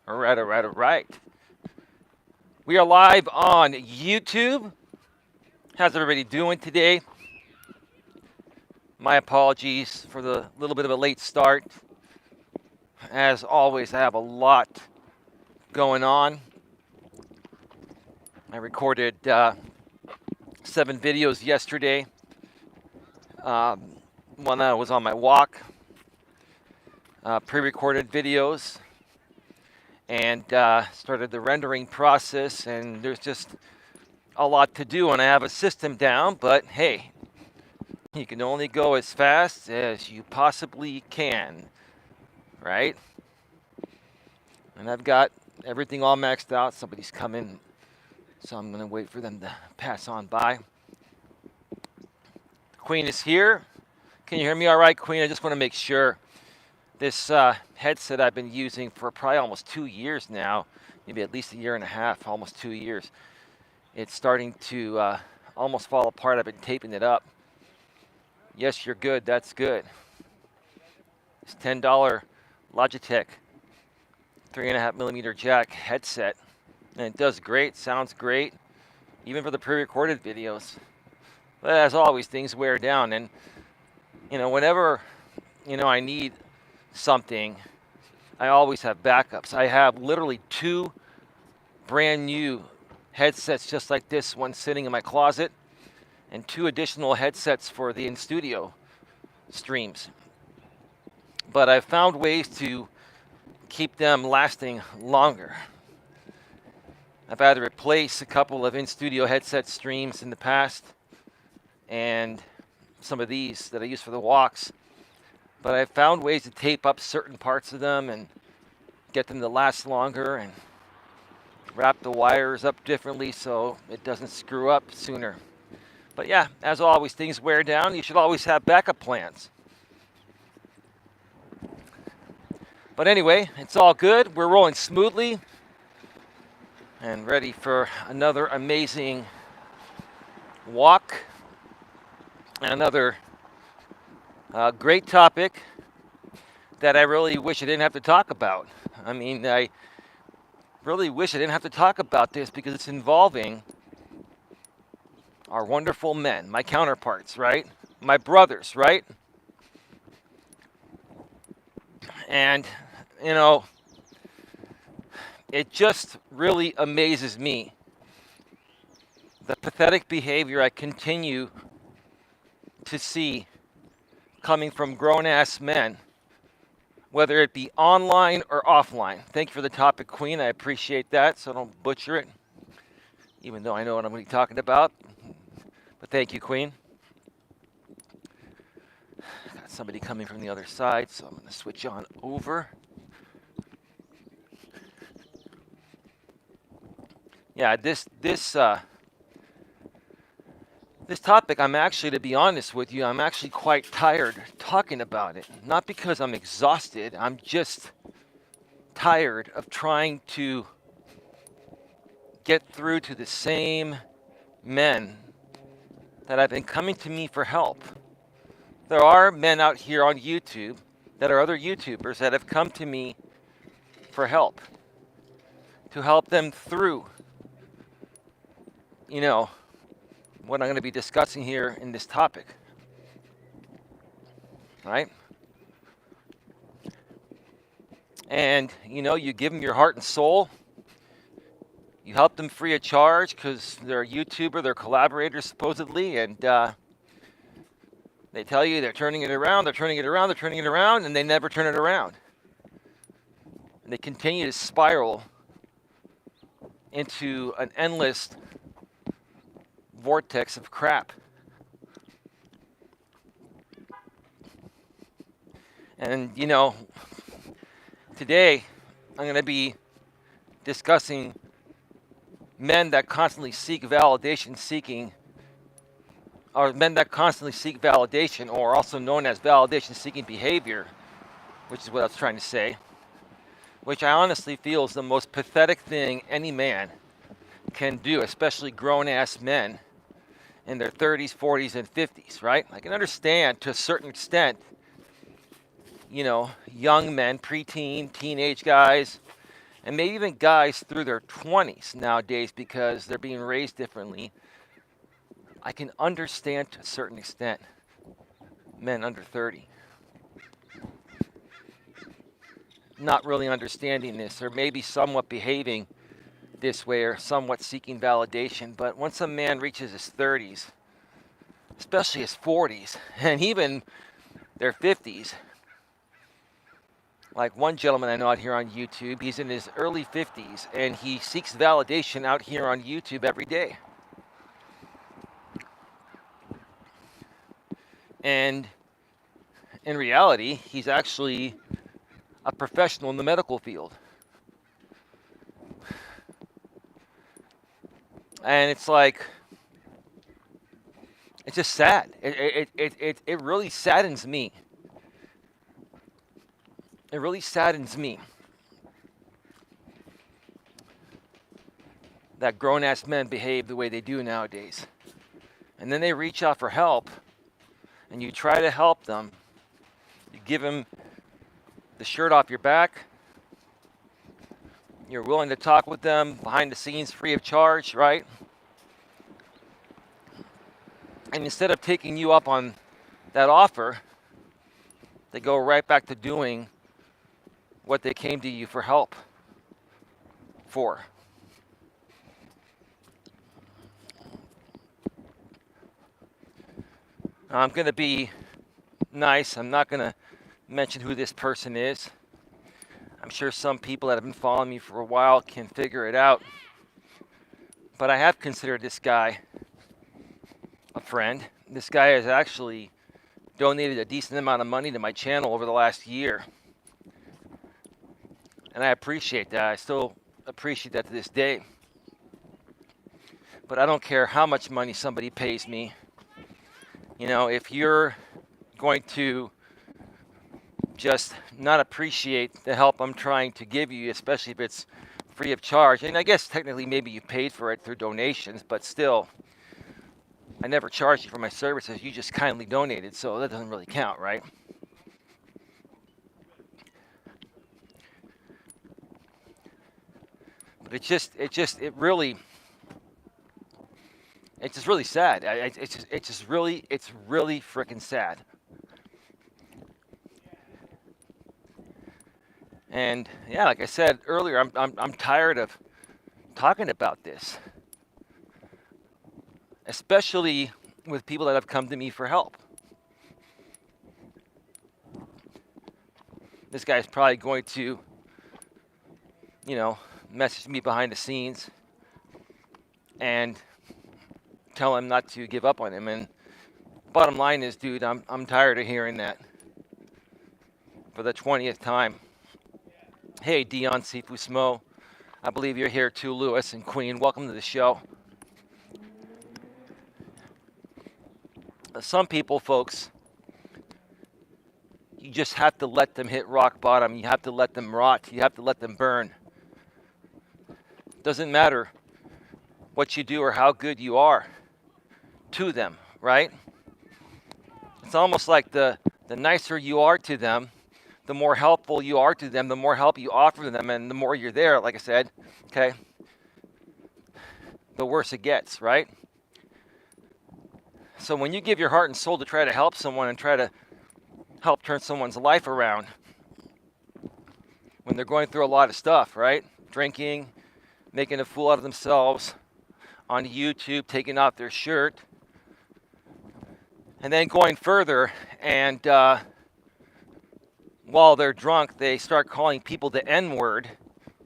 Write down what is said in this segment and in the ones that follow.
All right. We are live on YouTube. How's everybody doing today? My apologies for the little bit of a late start. As always, I have a lot going on. I recorded 7 videos yesterday. One that was on my walk, pre-recorded videos, and started the rendering process, and there's just a lot to do, and I have a system down, but hey, you can only go as fast as you possibly can, right? And I've got everything all maxed out. Somebody's coming, so I'm going to wait for them to pass on by. The Queen is here. Can you hear me all right, Queen? I just want to make sure. This headset I've been using for probably almost 2 years now, maybe at least a year and a half, almost 2 years. It's starting to almost fall apart. I've been taping it up. Yes, you're good. That's good. It's $10 Logitech 3.5mm jack headset, and it does great. Sounds great, even for the pre-recorded videos. But as always, things wear down, and whenever I need something, I always have backups. I have literally 2 brand new headsets just like this one sitting in my closet, and 2 additional headsets for the in-studio streams. But I've found ways to keep them lasting longer. I've had to replace a couple of in-studio headset streams in the past, and some of these that I use for the walks. But I've found ways to tape up certain parts of them and get them to last longer, and wrap the wires up differently so it doesn't screw up sooner. But yeah, as always, things wear down. You should always have backup plans. But anyway, it's all good. We're rolling smoothly and ready for another amazing walk and another great topic that I really wish I didn't have to talk about. I mean, I really wish I didn't have to talk about this because it's involving our wonderful men, my counterparts, right? My brothers, right? And, it just really amazes me the pathetic behavior I continue to see coming from grown-ass men, whether it be online or offline. Thank you for the topic, Queen. I appreciate that, so don't butcher it, even though I know what I'm going to be talking about. But thank you, Queen. Got somebody coming from the other side, so I'm going to switch on over. Yeah, this topic, I'm actually, to be honest with you, I'm actually quite tired talking about it. Not because I'm exhausted, I'm just tired of trying to get through to the same men that have been coming to me for help. There are men out here on YouTube that are other YouTubers that have come to me for help, to help them through, what I'm going to be discussing here in this topic, right? And, you give them your heart and soul. You help them free of charge because they're a YouTuber, they're collaborators supposedly, and they tell you they're turning it around, and they never turn it around. And they continue to spiral into an endless vortex of crap. And today I'm going to be discussing men that constantly seek validation, or also known as validation seeking behavior, which is what I was trying to say, which I honestly feel is the most pathetic thing any man can do, especially grown-ass men in their 30s, 40s, and 50s, right? I can understand to a certain extent, young men, preteen, teenage guys, and maybe even guys through their 20s nowadays because they're being raised differently, I can understand to a certain extent men under 30 not really understanding this, or maybe somewhat behaving this way or somewhat seeking validation. But once a man reaches his 30s, especially his 40s, and even their 50s, like one gentleman I know out here on YouTube, he's in his early 50s and he seeks validation out here on YouTube every day. And in reality, he's actually a professional in the medical field. And it's like, it's just sad. It really saddens me. It really saddens me that grown-ass men behave the way they do nowadays. And then they reach out for help, and you try to help them. You give them the shirt off your back. You're willing to talk with them behind the scenes free of charge, right? And instead of taking you up on that offer, they go right back to doing what they came to you for help for. I'm going to be nice. I'm not going to mention who this person is. I'm sure some people that have been following me for a while can figure it out. But I have considered this guy a friend. This guy has actually donated a decent amount of money to my channel over the last year. And I appreciate that. I still appreciate that to this day. But I don't care how much money somebody pays me. You know, if you're going to just not appreciate the help I'm trying to give you, especially if it's free of charge, and I guess technically maybe you paid for it through donations, but still, I never charged you for my services. You just kindly donated, so that doesn't really count, right? But it's just really sad. It's really freaking sad. And yeah, like I said earlier, I'm tired of talking about this, especially with people that have come to me for help. This guy's probably going to, you know, message me behind the scenes and tell him not to give up on him. And bottom line is, dude, I'm tired of hearing that for the 20th time. Hey, Dion Sifu Smo. I believe you're here too, Lewis and Queen. Welcome to the show. Some people, folks, you just have to let them hit rock bottom. You have to let them rot. You have to let them burn. Doesn't matter what you do or how good you are to them, right? It's almost like the nicer you are to them, the more helpful you are to them, the more help you offer them, and the more you're there, like I said, okay, the worse it gets, right? So when you give your heart and soul to try to help someone and try to help turn someone's life around, when they're going through a lot of stuff, right? Drinking, making a fool out of themselves on YouTube, taking off their shirt, and then going further and while they're drunk, they start calling people the N-word,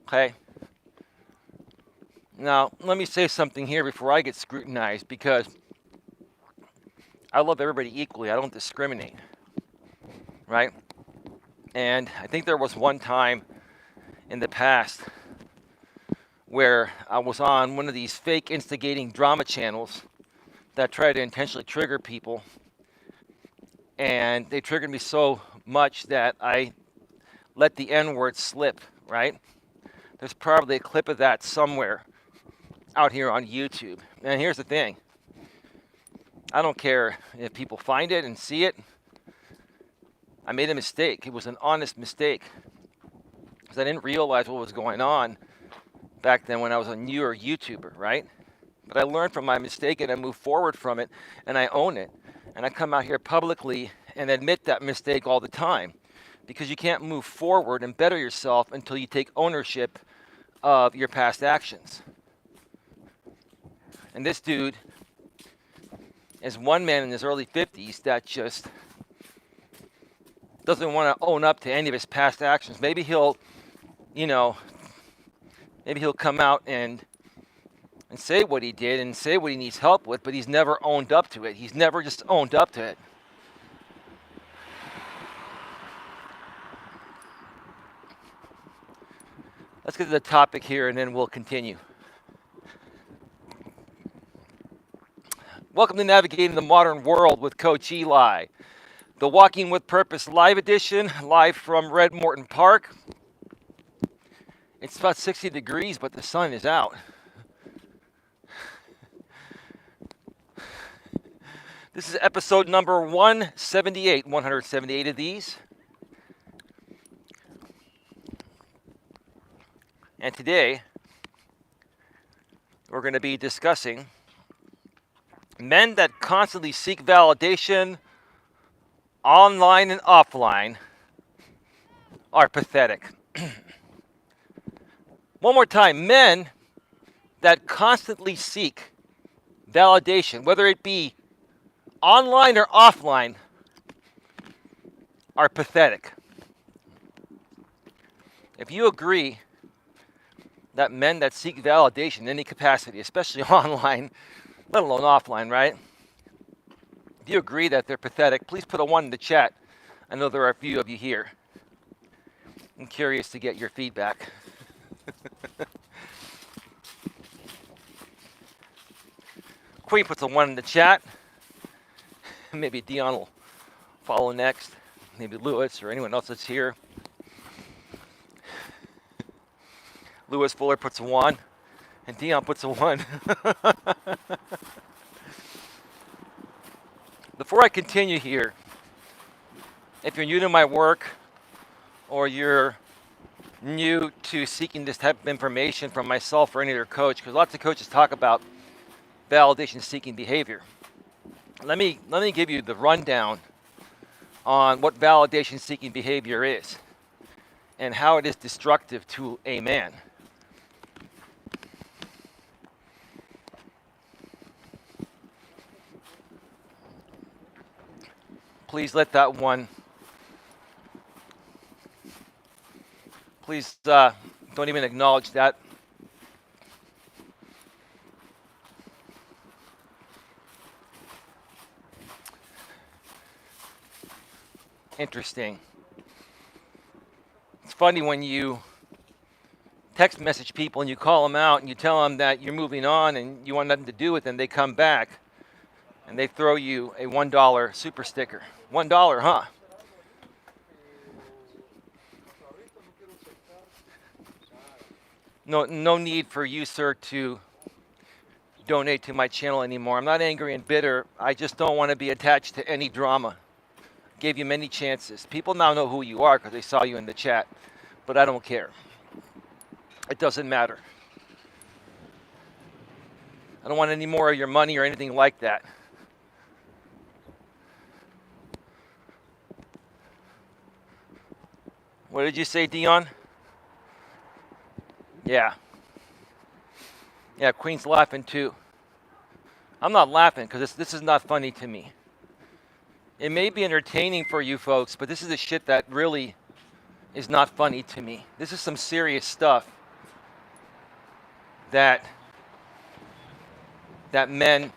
okay? Now, let me say something here before I get scrutinized, because I love everybody equally. I don't discriminate, right? And I think there was one time in the past where I was on one of these fake instigating drama channels that try to intentionally trigger people, and they triggered me so much that I let the N-word slip, right? There's probably a clip of that somewhere out here on YouTube. And here's the thing. I don't care if people find it and see it. I made a mistake. It was an honest mistake. because I didn't realize what was going on back then when I was a newer YouTuber, right? But I learned from my mistake and I move forward from it and I own it. And I come out here publicly and admit that mistake all the time, because you can't move forward and better yourself until you take ownership of your past actions. And this dude is one man in his early 50s that just doesn't want to own up to any of his past actions. Maybe he'll, maybe he'll come out and say what he did and say what he needs help with, but he's never owned up to it. He's never just owned up to it. Let's get to the topic here and then we'll continue. Welcome to Navigating the Modern World with Coach Eli, the Walking with Purpose live edition, live from Red Morton Park. It's about 60 degrees, but the sun is out. This is episode number 178, 178 of these. And today, we're going to be discussing men that constantly seek validation, online and offline, are pathetic. One more time, men that constantly seek validation, whether it be online or offline, are pathetic. If you agree that men that seek validation in any capacity, especially online, let alone offline, right? If you agree that they're pathetic, please put a 1 in the chat. I know there are a few of you here. I'm curious to get your feedback. Queen puts a 1 in the chat. Maybe Dion will follow next. Maybe Lewis or anyone else that's here. Lewis Fuller puts a 1. And Dion puts a 1. Before I continue here, if you're new to my work or you're new to seeking this type of information from myself or any other coach, because lots of coaches talk about validation-seeking behavior. Let me give you the rundown on what validation-seeking behavior is and how it is destructive to a man. Please let that one. Please don't even acknowledge that. Interesting. It's funny when you text message people and you call them out and you tell them that you're moving on and you want nothing to do with them, they come back and they throw you a $1 super sticker. $1, huh? No need for you, sir, to donate to my channel anymore. I'm not angry and bitter. I just don't want to be attached to any drama. Gave you many chances. People now know who you are because they saw you in the chat, but I don't care. It doesn't matter. I don't want any more of your money or anything like that. What did you say, Dion? Yeah. Yeah, Queen's laughing too. I'm not laughing because this is not funny to me. It may be entertaining for you folks, but this is the shit that really is not funny to me. This is some serious stuff that men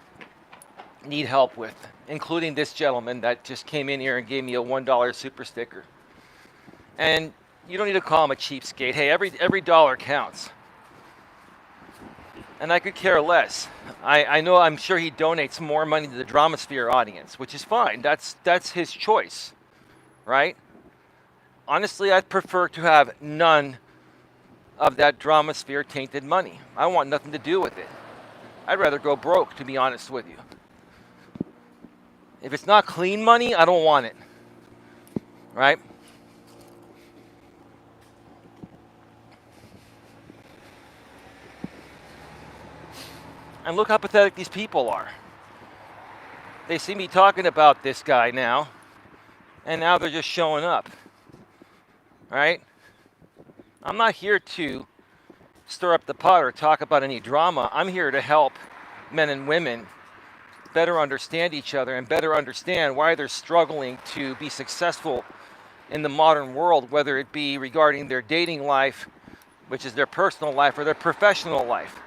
need help with, including this gentleman that just came in here and gave me a $1 super sticker. And you don't need to call him a cheapskate. Hey, every dollar counts. And I could care less. I'm sure he donates more money to the Dramasphere audience, which is fine. That's his choice, right? Honestly, I'd prefer to have none of that Dramasphere tainted money. I want nothing to do with it. I'd rather go broke, to be honest with you. If it's not clean money, I don't want it, right? And look how pathetic these people are. They see me talking about this guy now, and now they're just showing up. Right? I'm not here to stir up the pot or talk about any drama. I'm here to help men and women better understand each other and better understand why they're struggling to be successful in the modern world, whether it be regarding their dating life, which is their personal life, or their professional life.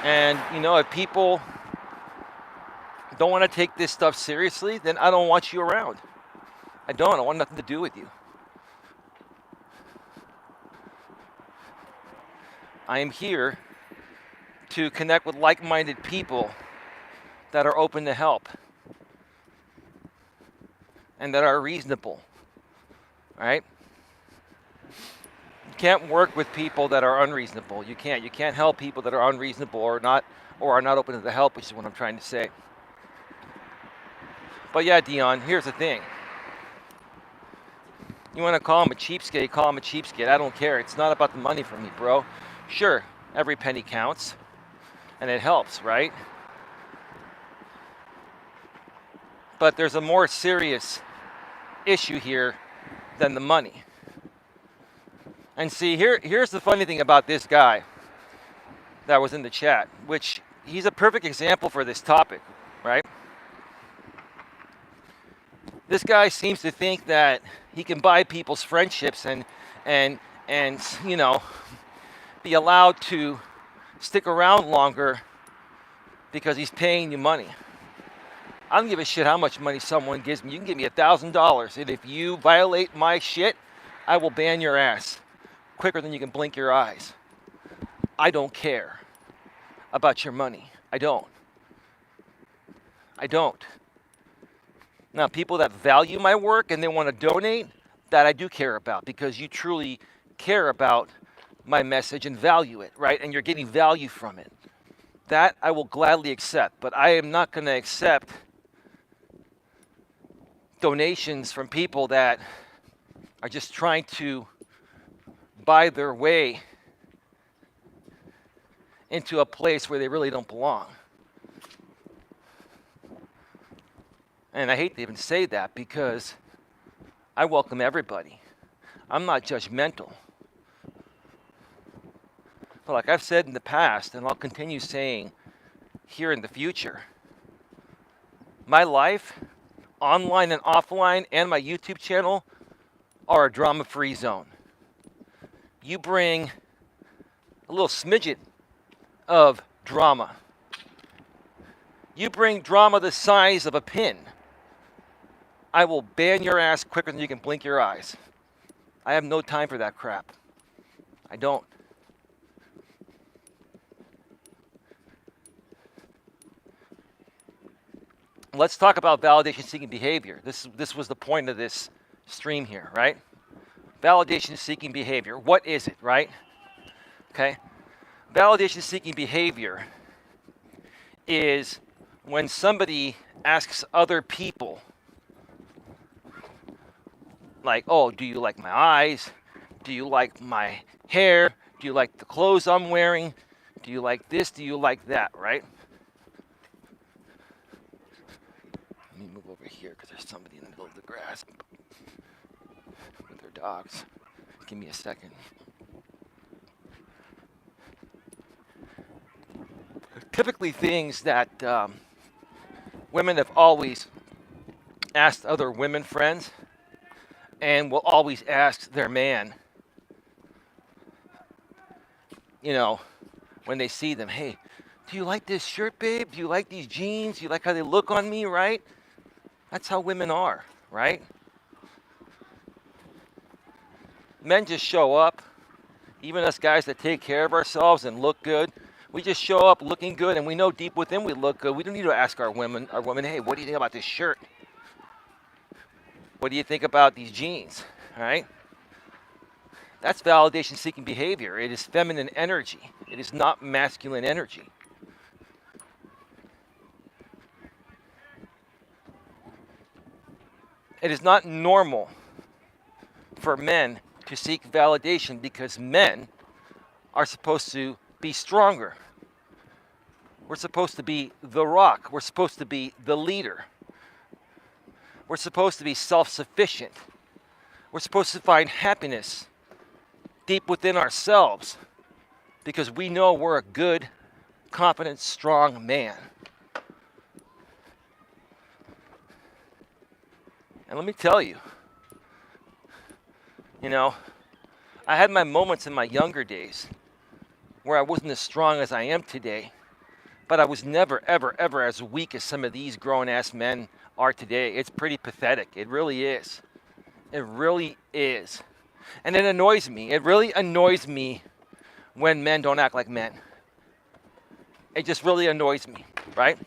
And, you know, if people don't want to take this stuff seriously, then I don't want you around. I want nothing to do with you. I am here to connect with like-minded people that are open to help and that are reasonable, right? You can't work with people that are unreasonable. You can't help people that are unreasonable or are not open to the help, which is what I'm trying to say. But yeah, Dion, here's the thing. You want to call him a cheapskate, call him a cheapskate. I don't care. It's not about the money for me, bro. Sure, every penny counts, and it helps, right? But there's a more serious issue here than the money. And see, here's the funny thing about this guy that was in the chat, which he's a perfect example for this topic, right? This guy seems to think that he can buy people's friendships and you know, be allowed to stick around longer because he's paying you money. I don't give a shit how much money someone gives me. You can give me $1,000, and if you violate my shit, I will ban your ass quicker than you can blink your eyes. I don't care about your money. I don't. Now, people that value my work and they want to donate, that I do care about, because you truly care about my message and value it, right? And you're getting value from it. That I will gladly accept, but I am not going to accept donations from people that are just trying to buy their way into a place where they really don't belong. And I hate to even say that, because I welcome everybody. I'm not judgmental. But like I've said in the past, and I'll continue saying here in the future, my life, online and offline, and my YouTube channel are a drama-free zone. You bring a little smidget of drama. You bring drama the size of a pin, I will ban your ass quicker than you can blink your eyes. I have no time for that crap. I don't. Let's talk about validation-seeking behavior. This was the point of this stream here, right? Validation-seeking behavior. What is it, right? Okay. Validation-seeking behavior is when somebody asks other people, like, oh, do you like my eyes? Do you like my hair? Do you like the clothes I'm wearing? Do you like this? Do you like that, right? Let me move over here because there's somebody in the middle of the grass with their dogs. Give me a second. Typically things that women have always asked other women friends and will always ask their man, you know, when they see them, hey, do you like this shirt, babe? Do you like these jeans? Do you like how they look on me, right? That's how women are, right? Men just show up, even us guys that take care of ourselves and look good. We just show up looking good, and we know deep within we look good. We don't need to ask our women, hey, what do you think about this shirt? What do you think about these jeans, all right? That's validation-seeking behavior. It is feminine energy. It is not masculine energy. It is not normal for men to seek validation because men are supposed to be stronger. We're supposed to be the rock. We're supposed to be the leader. We're supposed to be self-sufficient. We're supposed to find happiness deep within ourselves because we know we're a good, confident, strong man. And let me tell you, I had my moments in my younger days where I wasn't as strong as I am today, but I was never, ever, ever as weak as some of these grown-ass men are today. It's pretty pathetic. It really is. It really is. And it annoys me. It really annoys me when men don't act like men. It just really annoys me, right?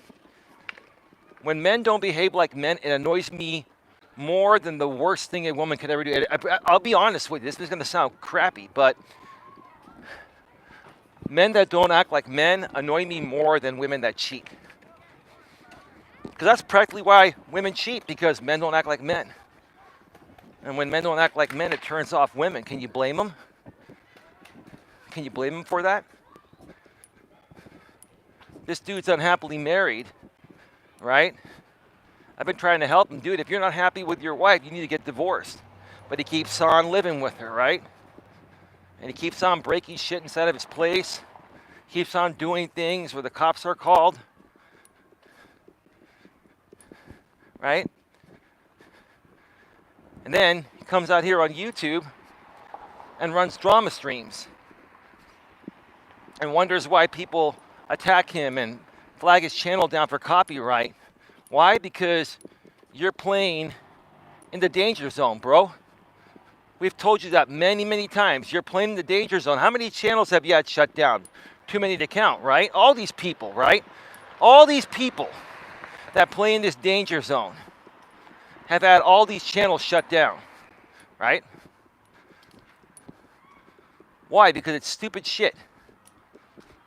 When men don't behave like men, it annoys me more than the worst thing a woman could ever do. I'll be honest with you. This is going to sound crappy, but men that don't act like men annoy me more than women that cheat. Because that's practically why women cheat, because men don't act like men. And when men don't act like men, it turns off women. Can you blame them? Can you blame them for that? This dude's unhappily married, right? I've been trying to help him. Dude, if you're not happy with your wife, you need to get divorced. But he keeps on living with her, right? And he keeps on breaking shit inside of his place. Keeps on doing things where the cops are called. Right? And then he comes out here on YouTube and runs drama streams. And wonders why people attack him and flag his channel down for copyright. Why? Because you're playing in the danger zone, bro. We've told you that many, many times. You're playing in the danger zone. How many channels have you had shut down? Too many to count, right? All these people, right? All these people that play in this danger zone have had all these channels shut down, right? Why? Because it's stupid shit.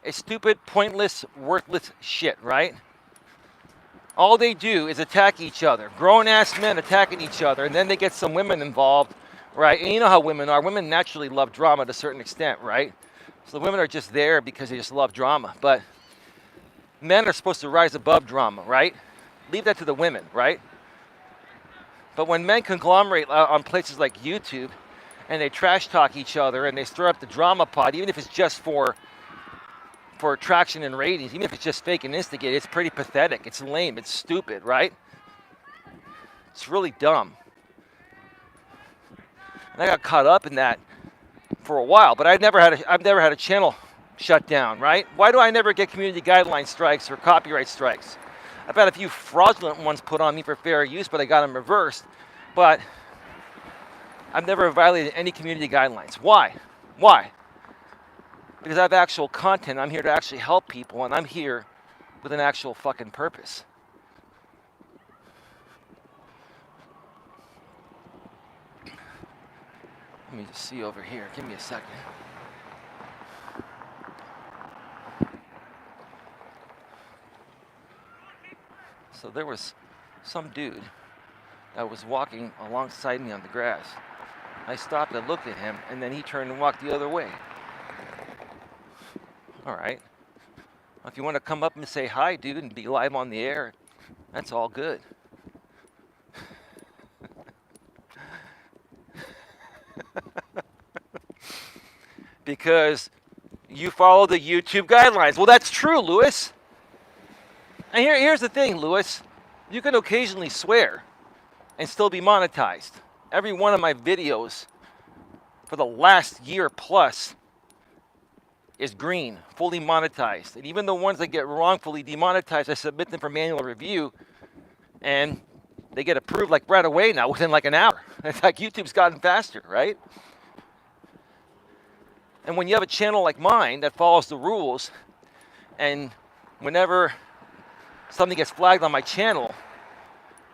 It's stupid, pointless, worthless shit, right? All they do is attack each other. Grown-ass men attacking each other, and then they get some women involved, right? And you know how women are. Women naturally love drama to a certain extent, right? So the women are just there because they just love drama. But men are supposed to rise above drama, right? Leave that to the women, right? But when men conglomerate on places like YouTube and they trash talk each other and they stir up the drama pot, even if it's just for traction and ratings, even if it's just fake and instigate, it's pretty pathetic. It's lame. It's stupid, right? It's really dumb. And I got caught up in that for a while, but I've never had a channel shut down, right? Why do I never get community guideline strikes or copyright strikes? I've had a few fraudulent ones put on me for fair use, but I got them reversed. But I've never violated any community guidelines. Why? Why? Because I have actual content. I'm here to actually help people, and I'm here with an actual fucking purpose. Let me just see over here. Give me a second. So there was some dude that was walking alongside me on the grass. I stopped and looked at him, and then he turned and walked the other way. All right. If you want to come up and say hi, dude, and be live on the air, that's all good. Because you follow the YouTube guidelines. Well, that's true, Lewis. And here's the thing, Lewis. You can occasionally swear and still be monetized. Every one of my videos for the last year plus is green, fully monetized. And even the ones that get wrongfully demonetized, I submit them for manual review, and they get approved like right away now, within like an hour. In fact, YouTube's gotten faster, right? And when you have a channel like mine that follows the rules, and whenever something gets flagged on my channel,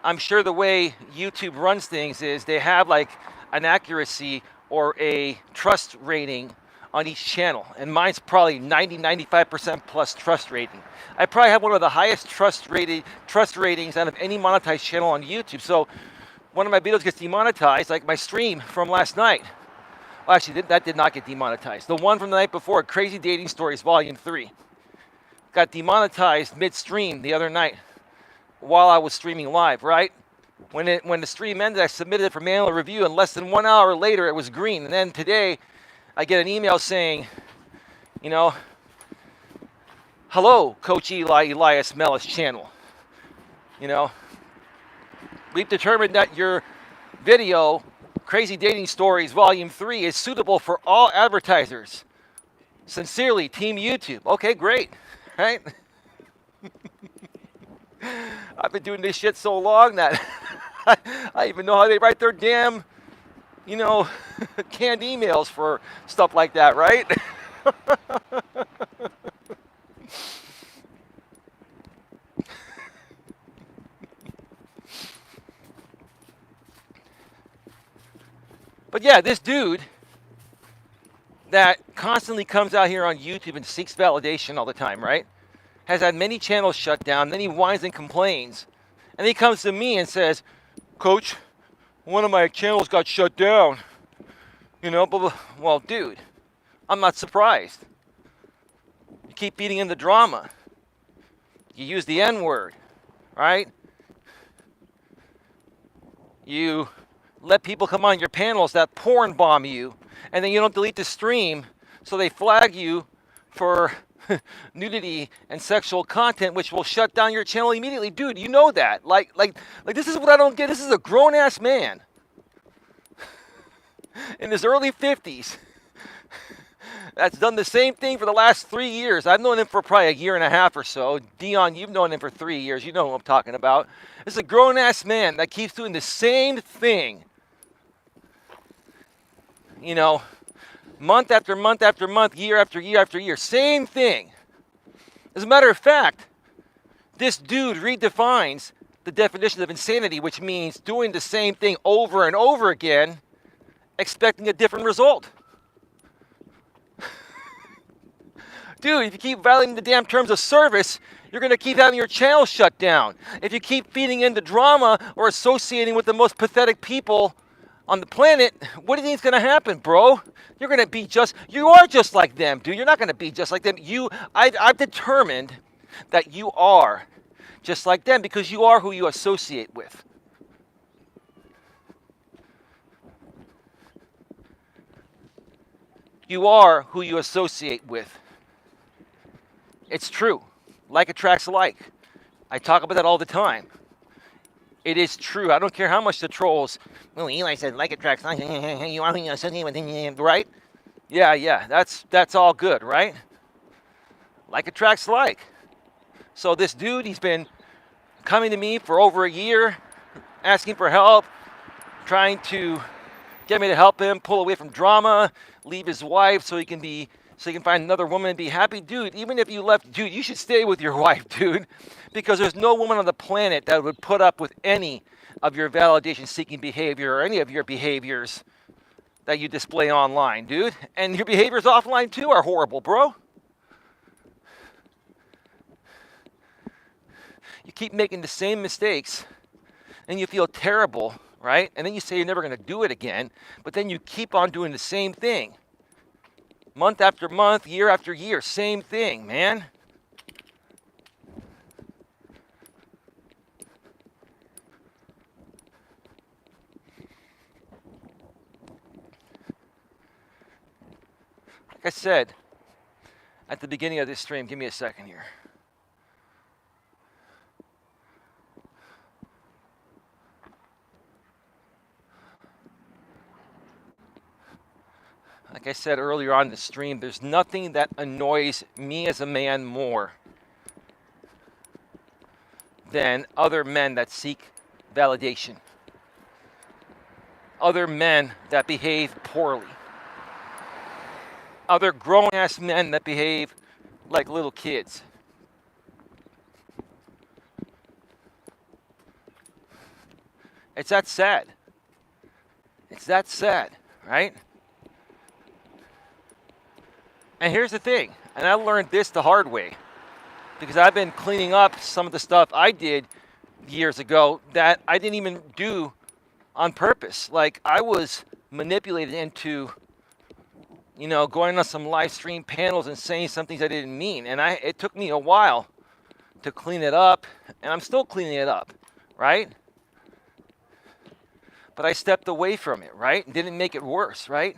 I'm sure the way YouTube runs things is they have like an accuracy or a trust rating on each channel, and mine's probably 95% plus trust rating. I probably have one of the highest trust ratings out of any monetized channel on YouTube. So one of my videos gets demonetized, like my stream from last night. Well, actually, that did not get demonetized. The one from the night before, Crazy Dating Stories, Volume 3, got demonetized midstream the other night while I was streaming live, right? When the stream ended, I submitted it for manual review, and less than 1 hour later, it was green. And then today, I get an email saying, you know, hello, Coach Eli, Elias Melas channel. You know, we've determined that your video, Crazy Dating Stories, Volume 3, is suitable for all advertisers. Sincerely, Team YouTube. Okay, great, right? I've been doing this shit so long that I even know how they write their damn, you know, canned emails for stuff like that, right? But yeah, this dude that constantly comes out here on YouTube and seeks validation all the time, right? Has had many channels shut down. Then he whines and complains. And he comes to me and says, Coach, one of my channels got shut down. You know, blah, blah. Well, dude, I'm not surprised. You keep feeding in the drama. You use the N-word, right? You let people come on your panels that porn bomb you, and then you don't delete the stream, so they flag you for nudity and sexual content, which will shut down your channel immediately. Dude, you know that. Like this is what I don't get. This is a grown-ass man in his early 50s that's done the same thing for the last 3 years. I've known him for probably a year and a half or so. Dion, you've known him for 3 years. You know who I'm talking about. This is a grown-ass man that keeps doing the same thing, you know, month after month after month, year after year after year. Same thing. As a matter of fact, this dude redefines the definition of insanity, which means doing the same thing over and over again, expecting a different result. Dude, if you keep violating the damn terms of service, you're going to keep having your channel shut down. If you keep feeding into drama or associating with the most pathetic people on the planet, what do you think is going to happen, bro? You're going to be you are just like them, dude. You're not going to be just like them. I've determined that you are just like them because you are who you associate with. You are who you associate with. It's true. Like attracts like. I talk about that all the time. It is true. I don't care how much the trolls, well, Eli said like attracts like, you are who you associate with, right? Yeah, that's all good, right? Like attracts like. So this dude, he's been coming to me for over a year, asking for help, trying to get me to help him pull away from drama, leave his wife so he can find another woman and be happy. Dude, even if you left, dude, you should stay with your wife, dude, because there's no woman on the planet that would put up with any of your validation-seeking behavior or any of your behaviors that you display online, dude. And your behaviors offline, too, are horrible, bro. You keep making the same mistakes, and you feel terrible, right? And then you say you're never going to do it again, but then you keep on doing the same thing. Month after month, year after year, same thing, man. Like I said at the beginning of this stream, give me a second here. Like I said earlier on the stream, there's nothing that annoys me as a man more than other men that seek validation. Other men that behave poorly. Other grown-ass men that behave like little kids. It's that sad. It's that sad, right? And here's the thing, and I learned this the hard way, because I've been cleaning up some of the stuff I did years ago that I didn't even do on purpose. Like, I was manipulated into going on some live stream panels and saying some things I didn't mean. And it took me a while to clean it up, and I'm still cleaning it up, right? But I stepped away from it, right? And didn't make it worse, right?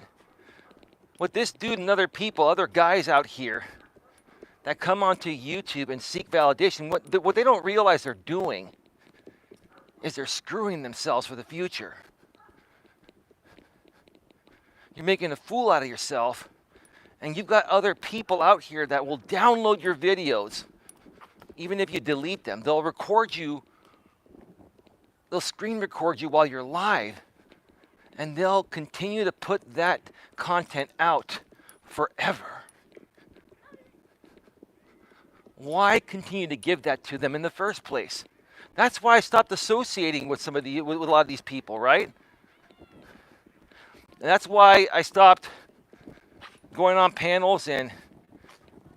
What this dude and other people, other guys out here that come onto YouTube and seek validation, what they don't realize they're doing is they're screwing themselves for the future. You're making a fool out of yourself, and you've got other people out here that will download your videos, even if you delete them. They'll record you, they'll screen record you while you're live, and they'll continue to put that content out forever. Why continue to give that to them in the first place? That's why I stopped associating with with a lot of these people, right? And that's why I stopped going on panels and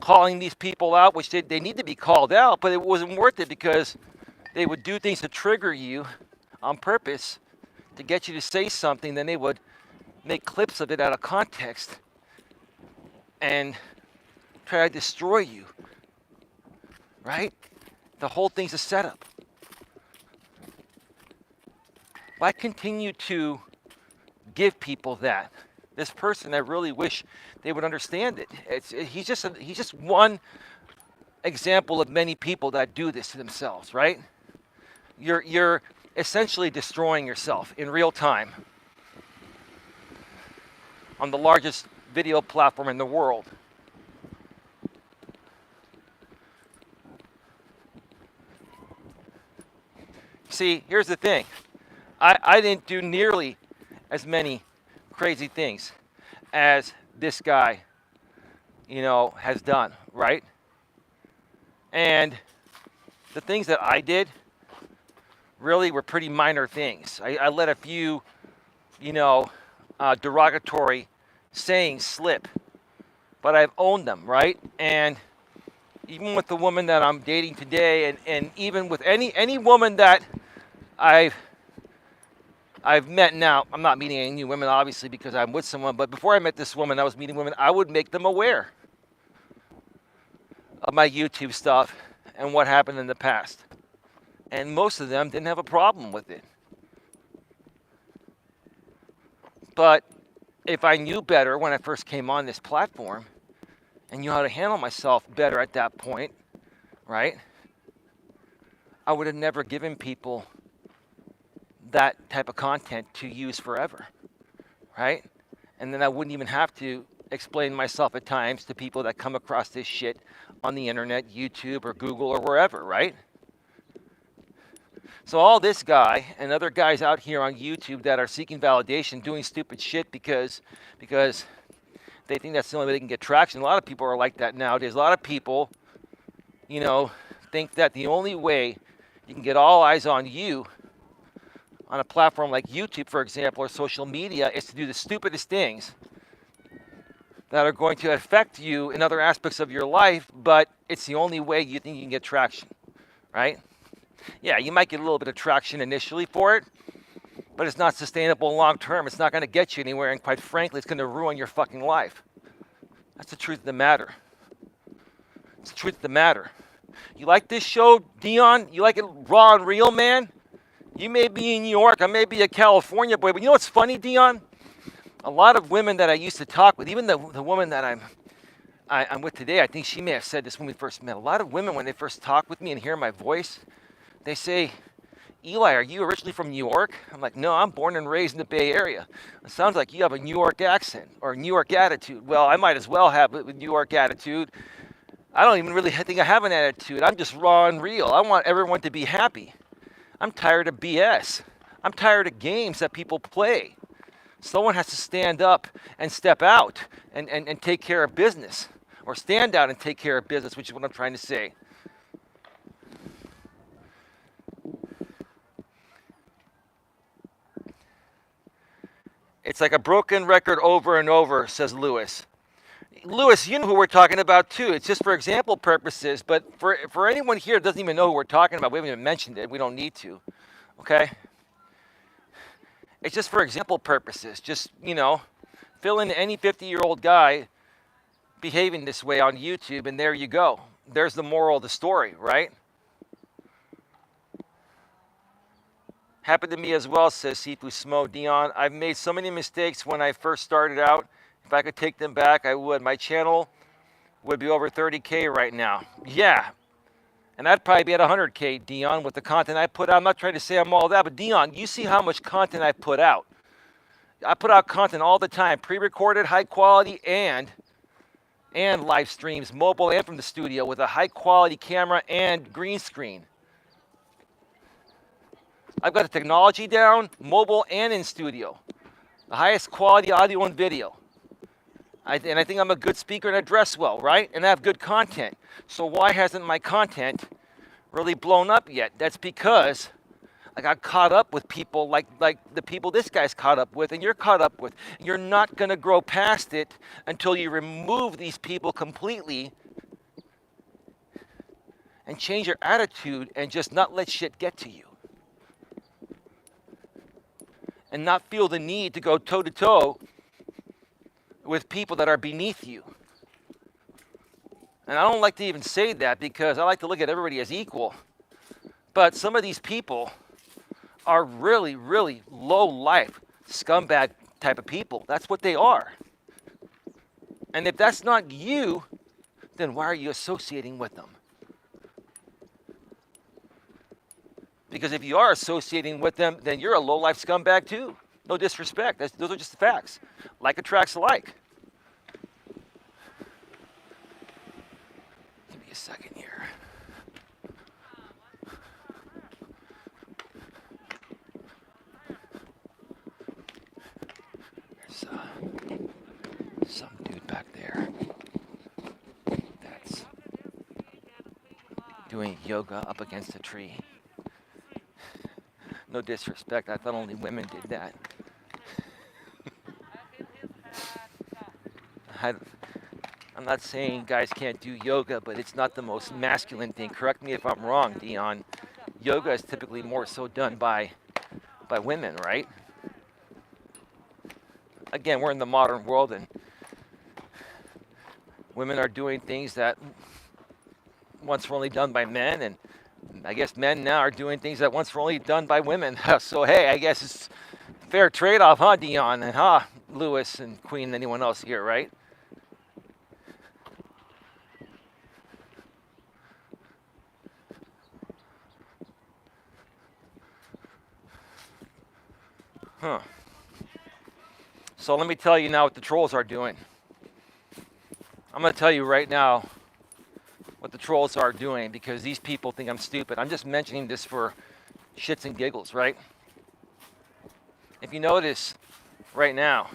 calling these people out, which they need to be called out, but it wasn't worth it because they would do things to trigger you on purpose to get you to say something. Then they would make clips of it out of context and try to destroy you, right? The whole thing's a setup. Why continue to give people that? This person, I really wish they would understand it. He's just one example of many people that do this to themselves, right? You're essentially destroying yourself in real time on the largest video platform in the world. See, here's the thing. I didn't do nearly as many crazy things as this guy, has done, right? And the things that I did really were pretty minor things. I let a few, derogatory sayings slip, but I've owned them, right? And even with the woman that I'm dating today, and even with any woman that I've met now, I'm not meeting any new women, obviously, because I'm with someone, but before I met this woman, I was meeting women, I would make them aware of my YouTube stuff and what happened in the past. And most of them didn't have a problem with it. But if I knew better when I first came on this platform and knew how to handle myself better at that point, right, I would have never given people that type of content to use forever, right? And then I wouldn't even have to explain myself at times to people that come across this shit on the internet, YouTube or Google or wherever, right? So all this guy and other guys out here on YouTube that are seeking validation, doing stupid shit because they think that's the only way they can get traction. A lot of people are like that nowadays. A lot of people, think that the only way you can get all eyes on you on a platform like YouTube, for example, or social media, is to do the stupidest things that are going to affect you in other aspects of your life, but it's the only way you think you can get traction, right? Yeah, you might get a little bit of traction initially for it, but it's not sustainable long term. It's not going to get you anywhere, and quite frankly, it's going to ruin your fucking life. That's the truth of the matter. It's the truth of the matter. You like this show, Dion? You like it raw and real, man? You may be in New York, I may be a California boy, but you know what's funny, Dion? A lot of women that I used to talk with, even the woman that I'm with today, I think she may have said this when we first met. A lot of women, when they first talk with me and hear my voice, they say, Eli, are you originally from New York? I'm like, no, I'm born and raised in the Bay Area. It sounds like you have a New York accent or a New York attitude. Well, I might as well have a New York attitude. I don't even really think I have an attitude. I'm just raw and real. I want everyone to be happy. I'm tired of BS. I'm tired of games that people play. Someone has to stand up and step out and take care of business. Or stand out and take care of business, which is what I'm trying to say. It's like a broken record over and over, says Lewis. Lewis, you know who we're talking about too. It's just for example purposes, but for anyone here that doesn't even know who we're talking about, we haven't even mentioned it. We don't need to, okay? It's just for example purposes. Just, Fill in any 50-year-old guy behaving this way on YouTube, and there you go. There's the moral of the story, right? Happened to me as well, says Sifu Smo. Dion, I've made so many mistakes when I first started out. If I could take them back, I would. My channel would be over 30K right now. Yeah. And I'd probably be at 100K, Dion, with the content I put out. I'm not trying to say I'm all that, but Dion, you see how much content I put out. I put out content all the time, pre-recorded, high quality, and live streams, mobile and from the studio with a high quality camera and green screen. I've got the technology down, mobile and in studio. The highest quality audio and video. And I think I'm a good speaker and I dress well, right? And I have good content. So why hasn't my content really blown up yet? That's because I got caught up with people like the people this guy's caught up with and you're caught up with. You're not going to grow past it until you remove these people completely and change your attitude and just not let shit get to you. And not feel the need to go toe-to-toe with people that are beneath you. And I don't like to even say that because I like to look at everybody as equal. But some of these people are really, really low-life, scumbag type of people. That's what they are. And if that's not you, then why are you associating with them? Because if you are associating with them, then you're a low-life scumbag too. No disrespect. Those are just the facts. Like attracts like. Give me a second here. There's some dude back there that's doing yoga up against a tree. No disrespect, I thought only women did that. I'm not saying guys can't do yoga, but it's not the most masculine thing. Correct me if I'm wrong, Dion. Yoga is typically more so done by women, right? Again, we're in the modern world, and women are doing things that once were only done by men, and I guess men now are doing things that once were only done by women. So, hey, I guess it's a fair trade-off, huh, Dion? And Lewis and Queen and anyone else here, right? Huh. So let me tell you now what the trolls are doing. I'm going to tell you right now what the trolls are doing because these people think I'm stupid. I'm just mentioning this for shits and giggles, right? If you notice right now,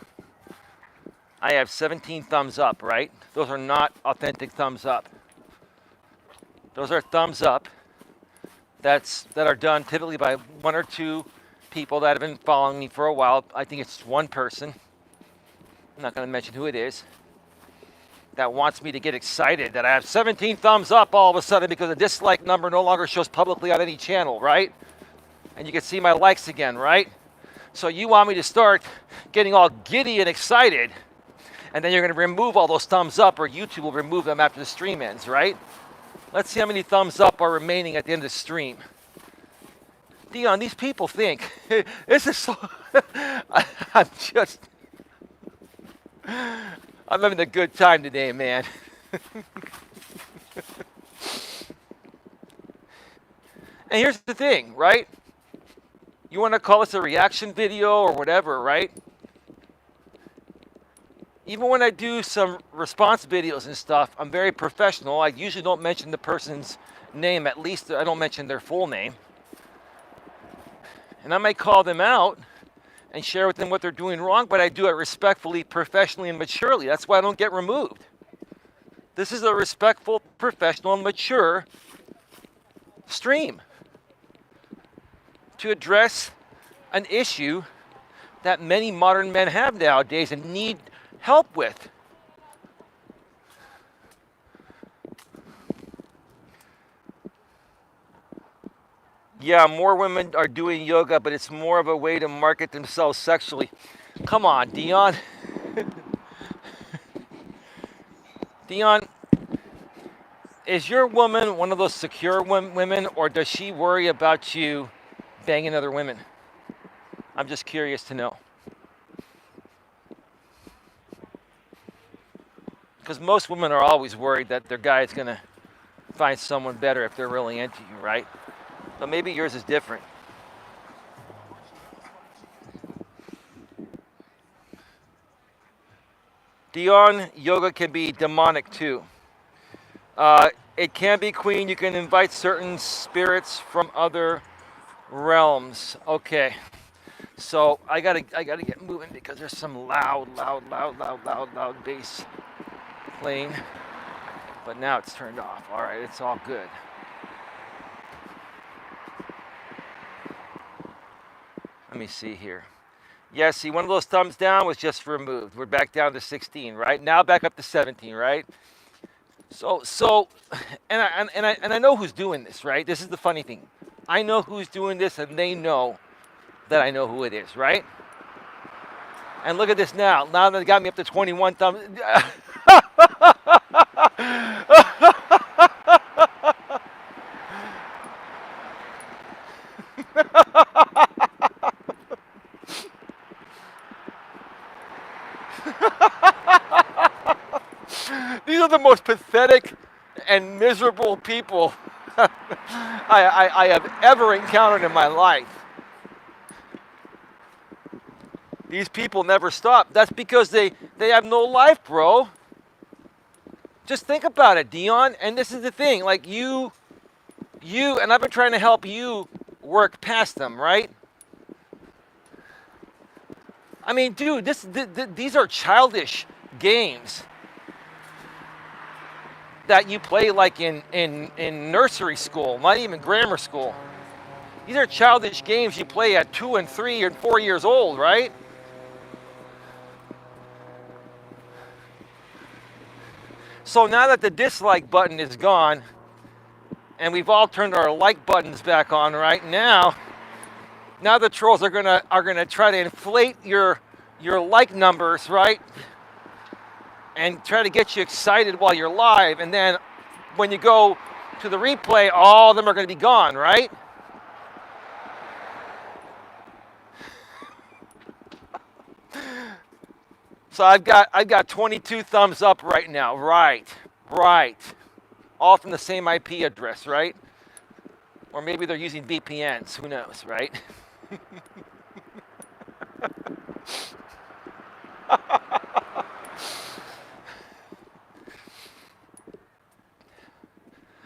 I have 17 thumbs up, right? Those are not authentic thumbs up. Those are thumbs up that are done typically by one or two people that have been following me for a while. I think it's one person. I'm not going to mention who it is. That wants me to get excited that I have 17 thumbs up all of a sudden because the dislike number no longer shows publicly on any channel, right? And you can see my likes again, right? So you want me to start getting all giddy and excited, and then you're going to remove all those thumbs up, or YouTube will remove them after the stream ends, right? Let's see how many thumbs up are remaining at the end of the stream. Dion, these people think, this is so, I'm having a good time today, man. And here's the thing, right? You want to call this a reaction video or whatever, right? Even when I do some response videos and stuff, I'm very professional. I usually don't mention the person's name. At least I don't mention their full name. And I might call them out and share with them what they're doing wrong, but I do it respectfully, professionally, and maturely. That's why I don't get removed. This is a respectful, professional, and mature stream to address an issue that many modern men have nowadays and need help with. Yeah, more women are doing yoga, but it's more of a way to market themselves sexually. Come on, Dion. Dion, is your woman one of those secure women, or does she worry about you banging other women? I'm just curious to know. Because most women are always worried that their guy is going to find someone better if they're really into you, right? But maybe yours is different. Dion, yoga can be demonic too. It can be, Queen. You can invite certain spirits from other realms. Okay. So I gotta get moving because there's some loud bass playing. But now it's turned off. All right, it's all good. Let me see here. Yeah, see, one of those thumbs down was just removed. We're back down to 16, right? Now back up to 17, right? So, and I know who's doing this, right? This is the funny thing. I know who's doing this, and they know that I know who it is, right? And look at this now. Now they got me up to 21 thumbs. These are the most pathetic and miserable people I have ever encountered in my life. These people never stop. That's because they have no life, bro. Just think about it, Dion. And this is the thing. Like you, and I've been trying to help you work past them, right? I mean, dude, these are childish games that you play like in nursery school, not even grammar school. These are childish games you play at 2 and 3 and 4 years old, right? So now that the dislike button is gone and we've all turned our like buttons back on right now the trolls are gonna try to inflate your like numbers, right? And try to get you excited while you're live, and then when you go to the replay, all of them are going to be gone, right? So I've got 22 thumbs up right now, right, all from the same IP address, right? Or maybe they're using VPNs, who knows, right?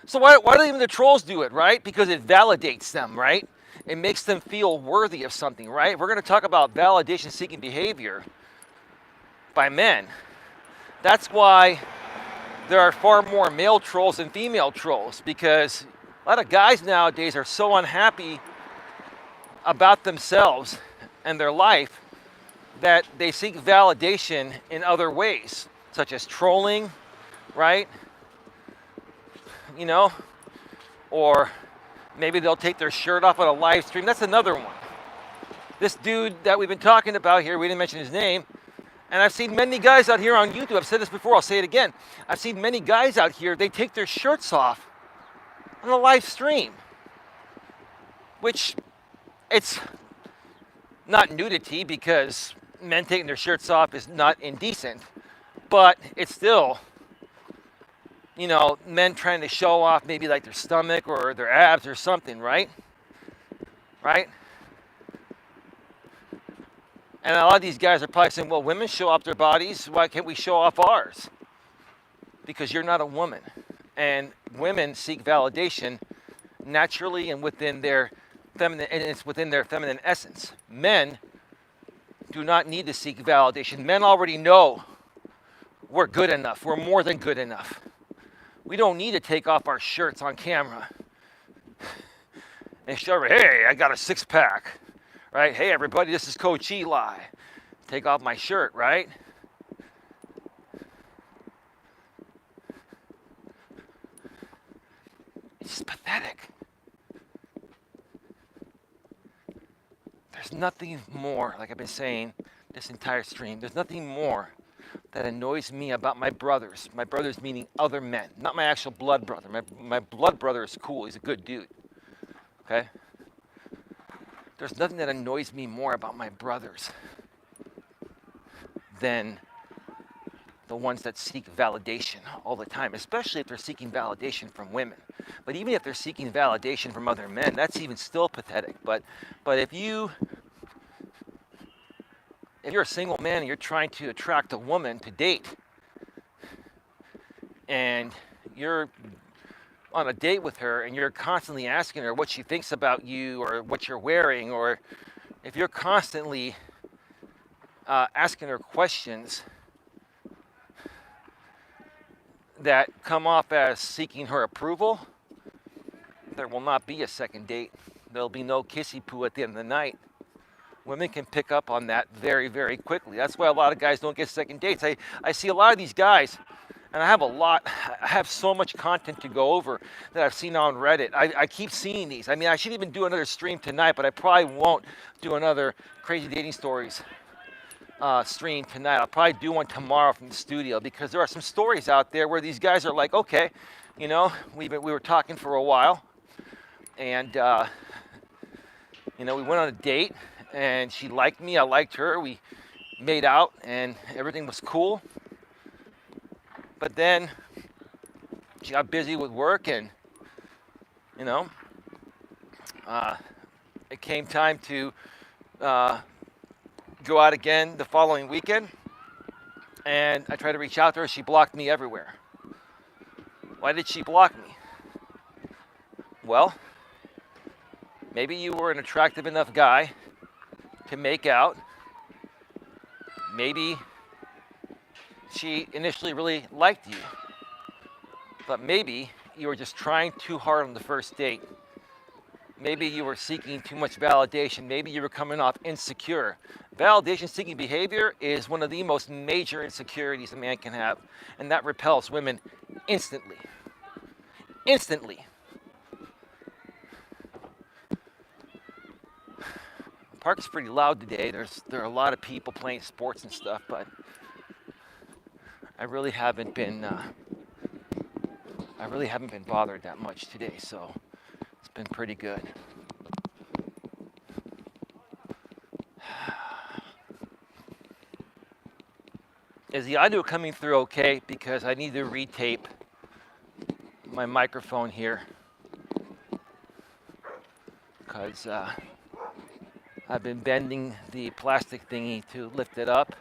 So why do even the trolls do it, right? Because it validates them, right? It makes them feel worthy of something, right? We're going to talk about validation-seeking behavior by men. That's why there are far more male trolls than female trolls, because a lot of guys nowadays are so unhappy about themselves and their life that they seek validation in other ways, such as trolling, right? You know, or maybe they'll take their shirt off on a live stream. That's another one. This dude that we've been talking about here, we didn't mention his name, and I've seen many guys out here on YouTube. I've said this before, I'll say it again. I've seen many guys out here, they take their shirts off on a live stream, which it's not nudity, because men taking their shirts off is not indecent, but it's still, you know, men trying to show off maybe like their stomach or their abs or something, right? Right? And a lot of these guys are probably saying, well, women show off their bodies. Why can't we show off ours? Because you're not a woman. And women seek validation naturally and within their feminine, and it's within their feminine essence. Men do not need to seek validation. Men already know we're good enough. We're more than good enough. We don't need to take off our shirts on camera and show, hey, I got a six-pack, right? Hey, everybody, this is Coach Eli. Take off my shirt, right? It's just pathetic. There's nothing more, like I've been saying, this entire stream. There's nothing more that annoys me about my brothers. My brothers meaning other men, not my actual blood brother. My blood brother is cool. He's a good dude. Okay? There's nothing that annoys me more about my brothers than the ones that seek validation all the time, especially if they're seeking validation from women. But even if they're seeking validation from other men, that's even still pathetic. But if you're a single man and you're trying to attract a woman to date, and you're on a date with her and you're constantly asking her what she thinks about you or what you're wearing, or if you're constantly asking her questions that come off as seeking her approval, there will not be a second date. There'll be no kissy poo at the end of the night. Women can pick up on that very, very quickly. That's why a lot of guys don't get second dates. I see a lot of these guys, and I have so much content to go over that I've seen on Reddit. I keep seeing these. I mean, I should even do another stream tonight, but I probably won't do another crazy dating stories stream tonight. I'll probably do one tomorrow from the studio, because there are some stories out there where these guys are like, okay, you know, we were talking for a while, and you know, we went on a date, and she liked me, I liked her, we made out, and everything was cool. But then she got busy with work, and you know, it came time to go out again the following weekend, and I tried to reach out to her. She blocked me everywhere. Why did she block me? Well, maybe you were an attractive enough guy to make out. Maybe she initially really liked you, but maybe you were just trying too hard on the first date. Maybe you were seeking too much validation. Maybe you were coming off insecure. Validation-seeking behavior is one of the most major insecurities a man can have, and that repels women instantly. Instantly. The park is pretty loud today. There are a lot of people playing sports and stuff, but I really haven't been bothered that much today, so it's been pretty good. Is the audio coming through okay? Because I need to retape my microphone here, because I've been bending the plastic thingy to lift it up,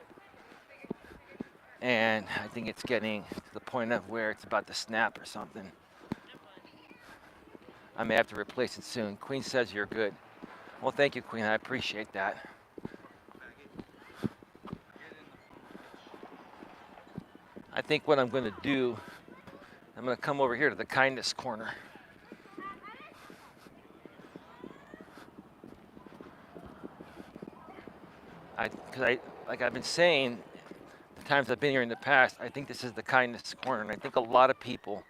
and I think it's getting to the point of where it's about to snap or something. I may have to replace it soon. Queen says you're good. Well, thank you, Queen. I appreciate that. I think what I'm going to do, I'm going to come over here to the kindness corner. Because like I've been saying, the times I've been here in the past, I think this is the kindness corner, and I think a lot of people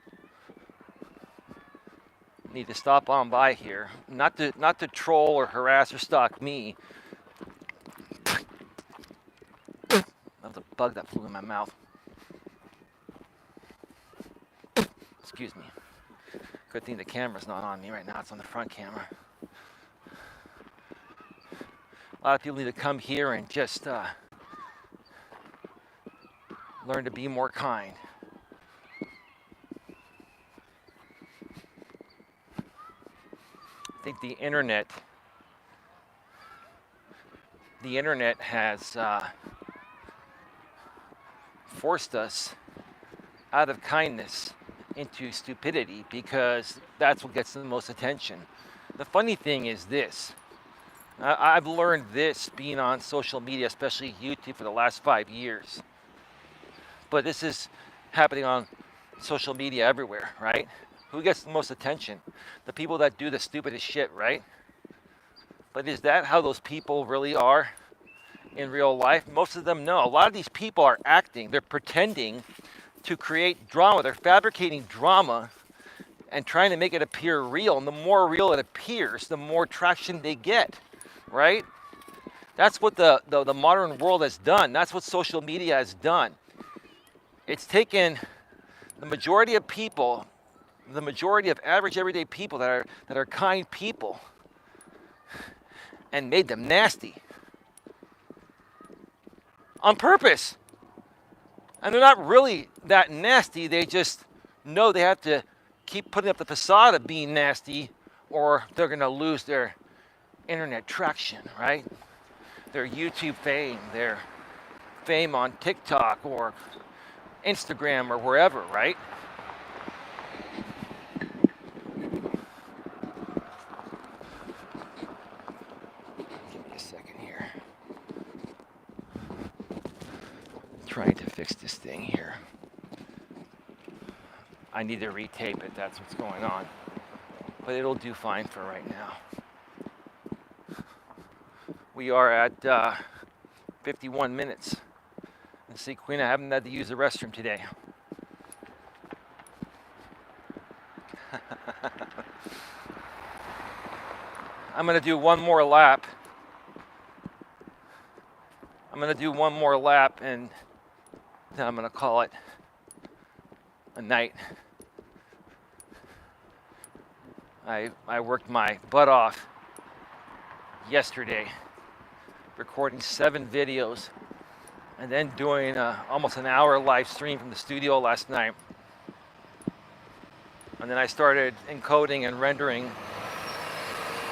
need to stop on by here, not to troll or harass or stalk me. That was a bug that flew in my mouth. Excuse me. Good thing the camera's not on me right now. It's on the front camera. A lot of people need to come here and just learn to be more kind. I think the internet has forced us out of kindness into stupidity, because that's what gets the most attention. The funny thing is this. I've learned this being on social media, especially YouTube, for the last 5 years. But this is happening on social media everywhere, right? Who gets the most attention? The people that do the stupidest shit, right? But is that how those people really are in real life? Most of them, no. A lot of these people are acting. They're pretending to create drama. They're fabricating drama and trying to make it appear real. And the more real it appears, the more traction they get, right? That's what the modern world has done. That's what social media has done. It's taken the majority of people, the majority of average everyday people that are kind people, and made them nasty on purpose. And they're not really that nasty. They just know they have to keep putting up the facade of being nasty, or they're going to lose their internet traction, right? Their YouTube fame, their fame on TikTok or Instagram or wherever, right? Give me a second here. Trying to fix this thing here. I need to retape it, that's what's going on. But it'll do fine for right now. We are at 51 minutes. And see, Queen, I haven't had to use the restroom today. I'm gonna do one more lap. I'm gonna do one more lap and then I'm gonna call it a night. I worked my butt off yesterday, recording 7 videos and then doing almost an hour live stream from the studio last night. And then I started encoding and rendering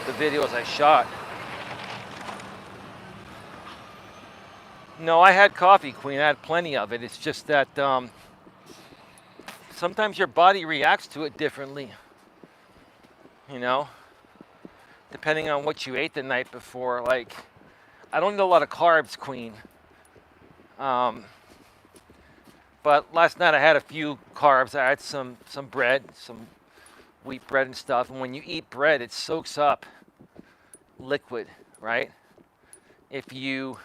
the videos I shot. No, I had coffee, Queen. I had plenty of it. It's just that sometimes your body reacts to it differently, you know, depending on what you ate the night before. Like, I don't eat a lot of carbs, Queen. But last night I had a few carbs. I had some bread, some wheat bread and stuff. And when you eat bread, it soaks up liquid, right? If you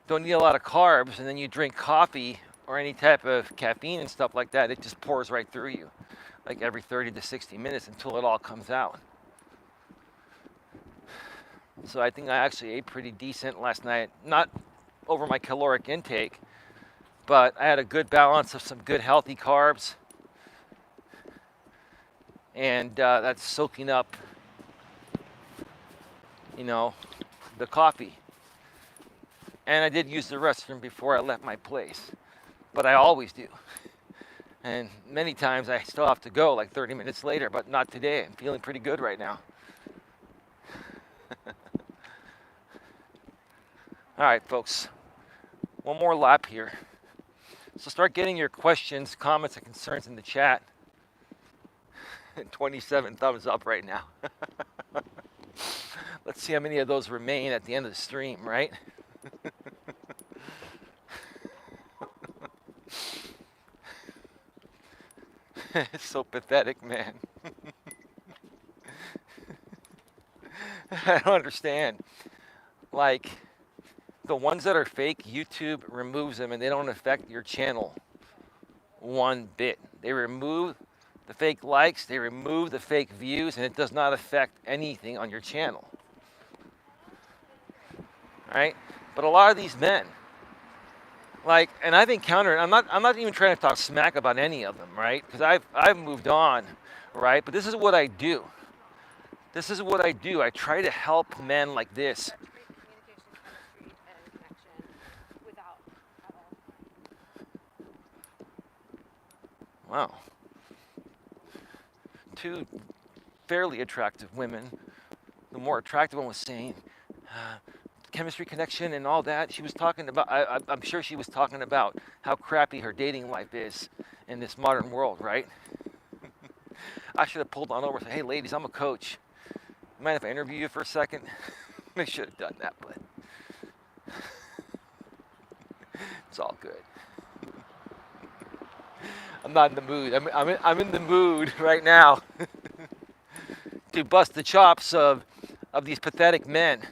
don't eat a lot of carbs and then you drink coffee or any type of caffeine and stuff like that, it just pours right through you, like every 30 to 60 minutes until it all comes out. So I think I actually ate pretty decent last night. Not over my caloric intake, but I had a good balance of some good healthy carbs. And that's soaking up, you know, the coffee. And I did use the restroom before I left my place, but I always do. And many times I still have to go like 30 minutes later, but not today. I'm feeling pretty good right now. All right, folks, one more lap here. So start getting your questions, comments, and concerns in the chat. 27 thumbs up right now. Let's see how many of those remain at the end of the stream, right? It's so pathetic, man. I don't understand. Like, the ones that are fake, YouTube removes them and they don't affect your channel one bit. They remove the fake likes, they remove the fake views, and it does not affect anything on your channel. Right? But a lot of these men, like, and I've encountered, I'm not even trying to talk smack about any of them, right? Because I've moved on, right? But this is what I do. This is what I do. I try to help men like this. Wow. 2 fairly attractive women. The more attractive one was saying, chemistry connection and all that. She was talking about, I'm sure she was talking about how crappy her dating life is in this modern world, right? I should have pulled on over and said, hey ladies, I'm a coach. Mind if I interview you for a second? I should have done that, but it's all good. I'm not in the mood. I'm in the mood right now to bust the chops of these pathetic men,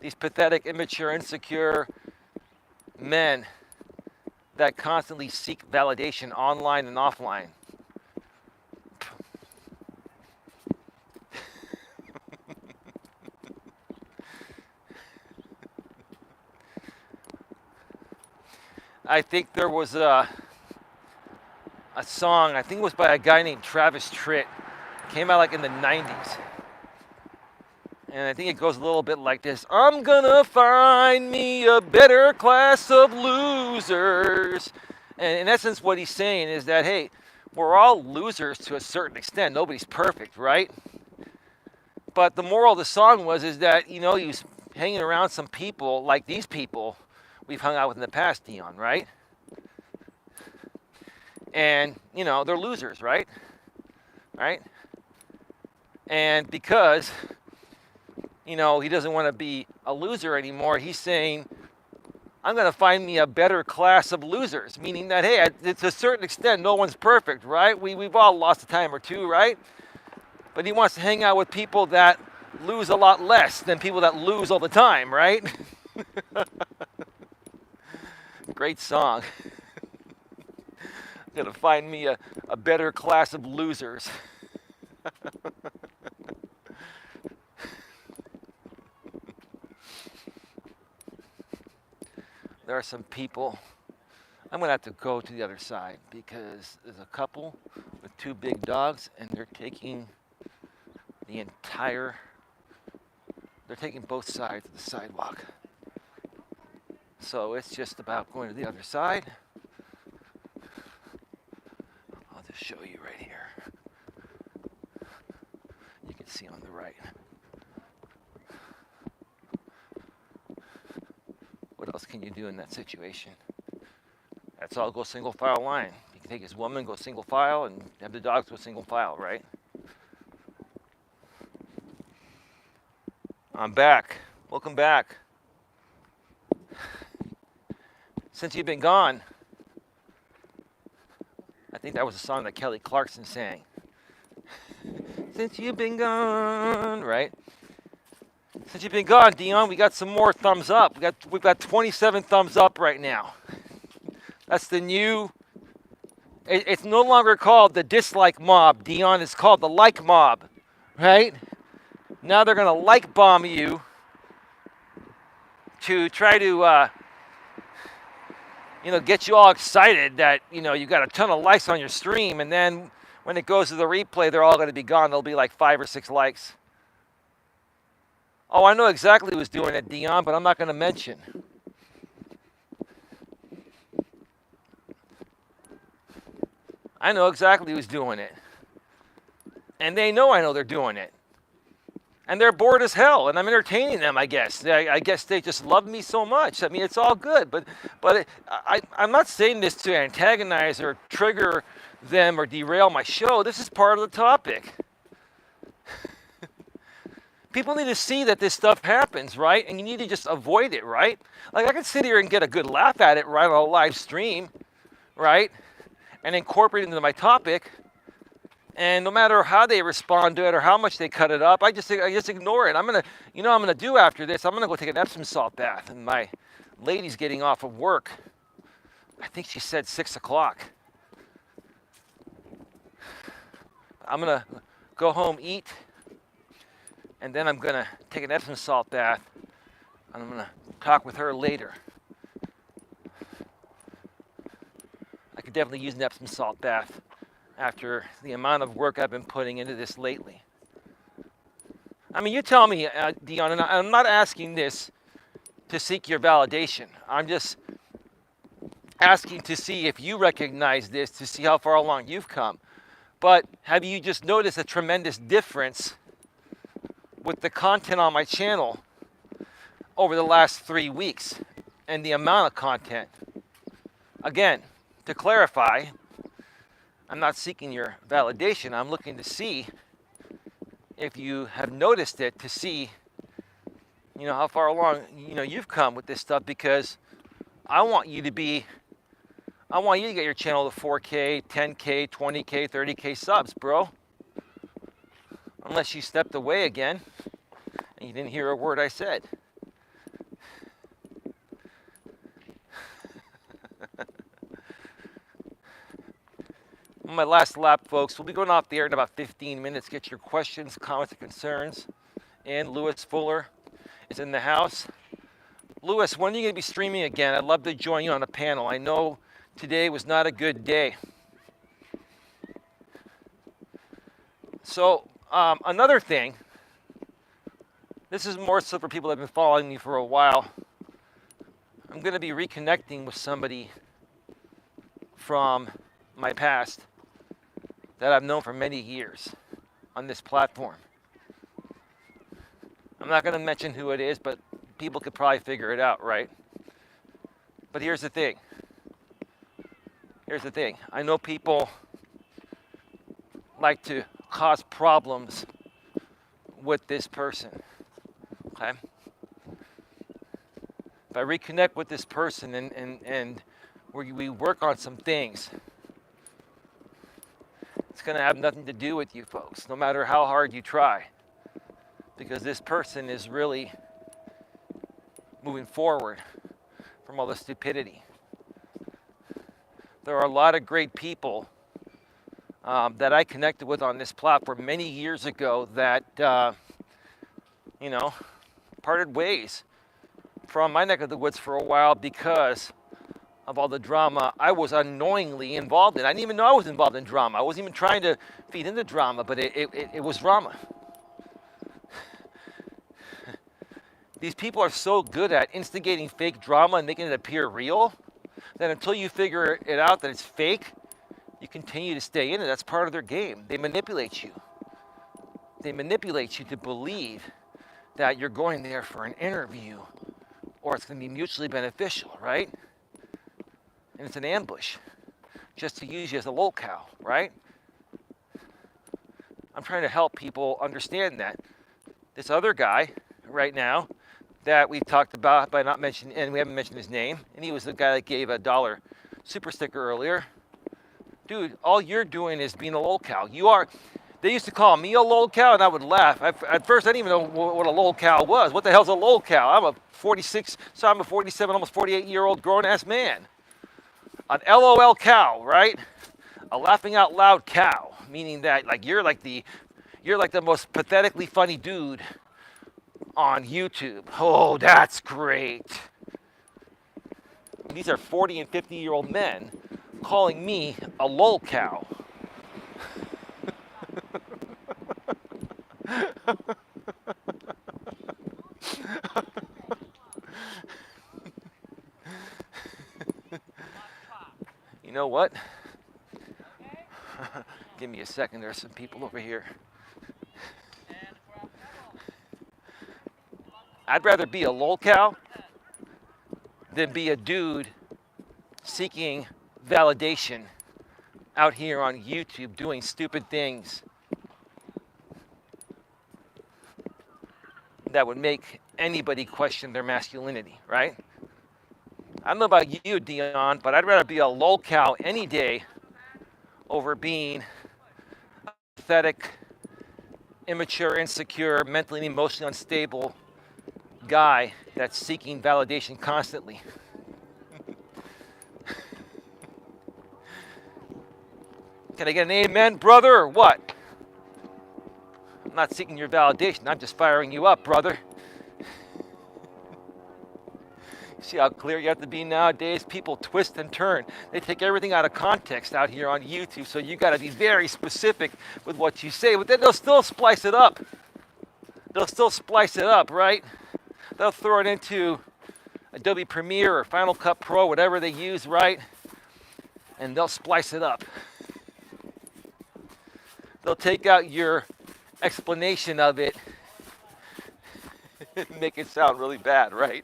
these pathetic, immature, insecure men that constantly seek validation online and offline. I think there was a song, I think it was by a guy named Travis Tritt. Came out like in the 90s. And I think it goes a little bit like this. I'm gonna find me a better class of losers. And in essence, what he's saying is that, hey, we're all losers to a certain extent. Nobody's perfect, right? But the moral of the song is that, he was hanging around some people like these people we've hung out with in the past, Dion, right? And, they're losers, right? Right? And because, he doesn't want to be a loser anymore, he's saying, I'm going to find me a better class of losers, meaning that, hey, to a certain extent, no one's perfect, right? We've all lost a time or two, right? But he wants to hang out with people that lose a lot less than people that lose all the time, right? Great song. I'm going to find me a better class of losers. There are some people, I'm going to have to go to the other side because there's a couple with two big dogs and they're taking both sides of the sidewalk. So it's just about going to the other side. I'll just show you right here. You can see on the right. What else can you do in that situation? That's all go single file line. You can take his woman, go single file, and have the dogs go single file, right? I'm back. Welcome back. Since you've been gone, I think that was a song that Kelly Clarkson sang. Since you've been gone, right? Since you've been gone, Dion, we got some more thumbs up. We've got 27 thumbs up right now. That's the new. It's no longer called the dislike mob, Dion. It's called the like mob, right? Now they're gonna like bomb you to try to, get you all excited that you got a ton of likes on your stream, and then when it goes to the replay, they're all going to be gone. There'll be like 5 or 6 likes. Oh, I know exactly who's doing it, Dion, but I'm not going to mention. I know exactly who's doing it. And they know I know they're doing it. And they're bored as hell, and I'm entertaining them, I guess. I guess they just love me so much. I mean, it's all good, but I'm not saying this to antagonize or trigger them or derail my show. This is part of the topic. People need to see that this stuff happens, right? And you need to just avoid it, right? Like, I can sit here and get a good laugh at it right on a live stream, right? And incorporate it into my topic. And no matter how they respond to it or how much they cut it up, I just ignore it. I'm gonna do after this. I'm gonna go take an Epsom salt bath, and my lady's getting off of work. I think she said 6 o'clock. I'm gonna go home, eat, and then I'm gonna take an Epsom salt bath, and I'm gonna talk with her later. I could definitely use an Epsom salt bath after the amount of work I've been putting into this lately. I mean, you tell me, Dion, and I'm not asking this to seek your validation. I'm just asking to see if you recognize this, to see how far along you've come. But have you just noticed a tremendous difference with the content on my channel over the last 3 weeks and the amount of content? Again, to clarify, I'm not seeking your validation. I'm looking to see if you have noticed it, to see, how far along, you've come with this stuff, because I want you to get your channel to 4K, 10K, 20K, 30K subs, bro. Unless you stepped away again and you didn't hear a word I said. On my last lap, folks, we'll be going off the air in about 15 minutes. Get your questions, comments, and concerns. And Lewis Fuller is in the house. Lewis, when are you going to be streaming again? I'd love to join you on a panel. I know today was not a good day. So another thing, this is more so for people that have been following me for a while. I'm going to be reconnecting with somebody from my past that I've known for many years on this platform. I'm not going to mention who it is, but people could probably figure it out, right? But here's the thing. Here's the thing. I know people like to cause problems with this person, okay? If I reconnect with this person and we work on some things, it's going to have nothing to do with you folks, no matter how hard you try, because this person is really moving forward from all the stupidity. There are a lot of great people that I connected with on this platform many years ago that, parted ways from my neck of the woods for a while because of all the drama I was unknowingly involved in. I didn't even know I was involved in drama. I wasn't even trying to feed into drama, but it was drama. These people are so good at instigating fake drama and making it appear real that until you figure it out that it's fake, you continue to stay in it. That's part of their game. They manipulate you. They manipulate you to believe that you're going there for an interview or it's going to be mutually beneficial, right? And it's an ambush just to use you as a lolcow, right? I'm trying to help people understand that. This other guy right now that we talked about by not mentioning, and we haven't mentioned his name, and he was the guy that gave $1 super sticker earlier. Dude, all you're doing is being a lolcow. You are. They used to call me a lolcow, and I would laugh. At first, I didn't even know what a lolcow was. What the hell's a lolcow? I'm a 47, almost 48-year-old grown-ass man. An LOL cow, right? A laughing out loud cow, meaning that you're like the most pathetically funny dude on YouTube. Oh, that's great. These are 40 and 50-year-old men calling me a lolcow. You know what? Give me a second. There's some people over here. I'd rather be a lolcow than be a dude seeking validation out here on YouTube doing stupid things that would make anybody question their masculinity, right? I don't know about you, Dion, but I'd rather be a lolcow any day over being a pathetic, immature, insecure, mentally and emotionally unstable guy that's seeking validation constantly. Can I get an amen, brother, or what? I'm not seeking your validation. I'm just firing you up, brother. See how clear you have to be nowadays? People twist and turn. They take everything out of context out here on YouTube, so you got to be very specific with what you say. But then they'll still splice it up. They'll still splice it up, right? They'll throw it into Adobe Premiere or Final Cut Pro, whatever they use, right? And they'll splice it up. They'll take out your explanation of it and make it sound really bad, right?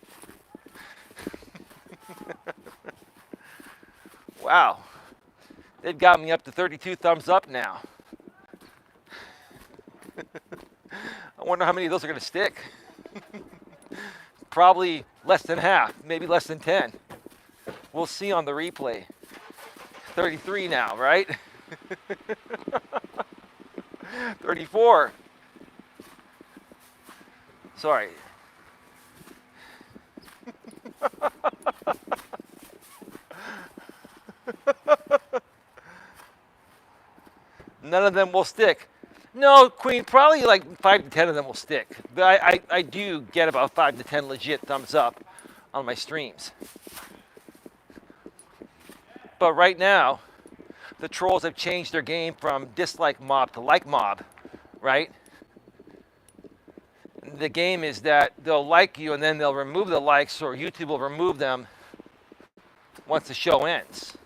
Wow. They've got me up to 32 thumbs up now. I wonder how many of those are going to stick. Probably less than half, maybe less than 10. We'll see on the replay. 33 now, right? 34. Sorry. None of them will stick. No, Queen, probably like 5 to 10 of them will stick. But I do get about 5 to 10 legit thumbs up on my streams. But right now, the trolls have changed their game from dislike mob to like mob, right? The game is that they'll like you and then they'll remove the likes, or YouTube will remove them once the show ends.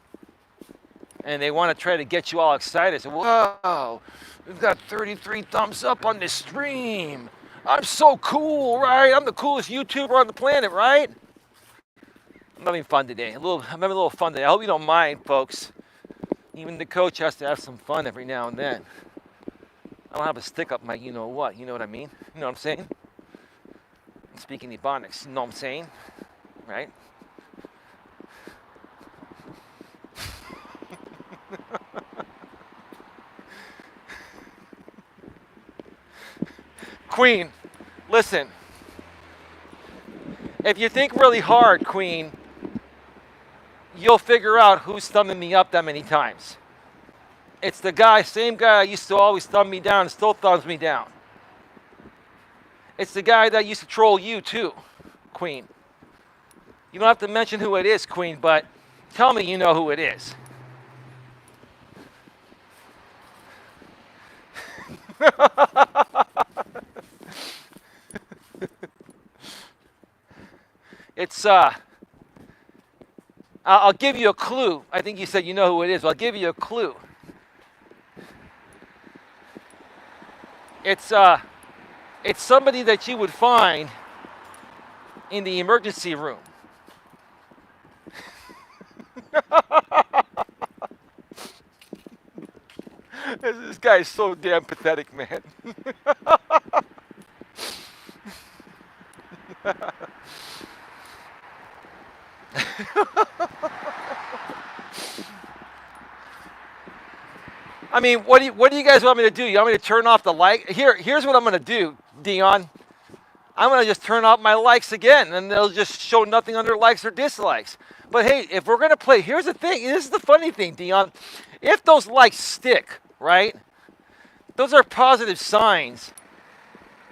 And they want to try to get you all excited. So, whoa, we've got 33 thumbs up on this stream. I'm so cool, right? I'm the coolest YouTuber on the planet, right? I'm having fun today. I'm having a little fun today. I hope you don't mind, folks. Even the coach has to have some fun every now and then. I don't have a stick up my you-know-what. You know what I mean? You know what I'm saying? I'm speaking Ebonics. You know what I'm saying? Right? Queen, listen. If you think really hard, Queen, you'll figure out who's thumbing me up that many times. It's the guy, same guy used to always thumb me down and still thumbs me down. It's the guy that used to troll you too, Queen. You don't have to mention who it is, Queen, but tell me you know who it is. It's, I'll give you a clue. I think you said you know who it is, but I'll give you a clue. It's somebody that you would find in the emergency room. This guy is so damn pathetic, man. I mean, what do you guys want me to do? You want me to turn off the like? Here's what I'm going to do, Dion. I'm going to just turn off my likes again, and they'll just show nothing under likes or dislikes. But hey, if we're going to play, here's the thing. This is the funny thing, Dion. If those likes stick, right, those are positive signs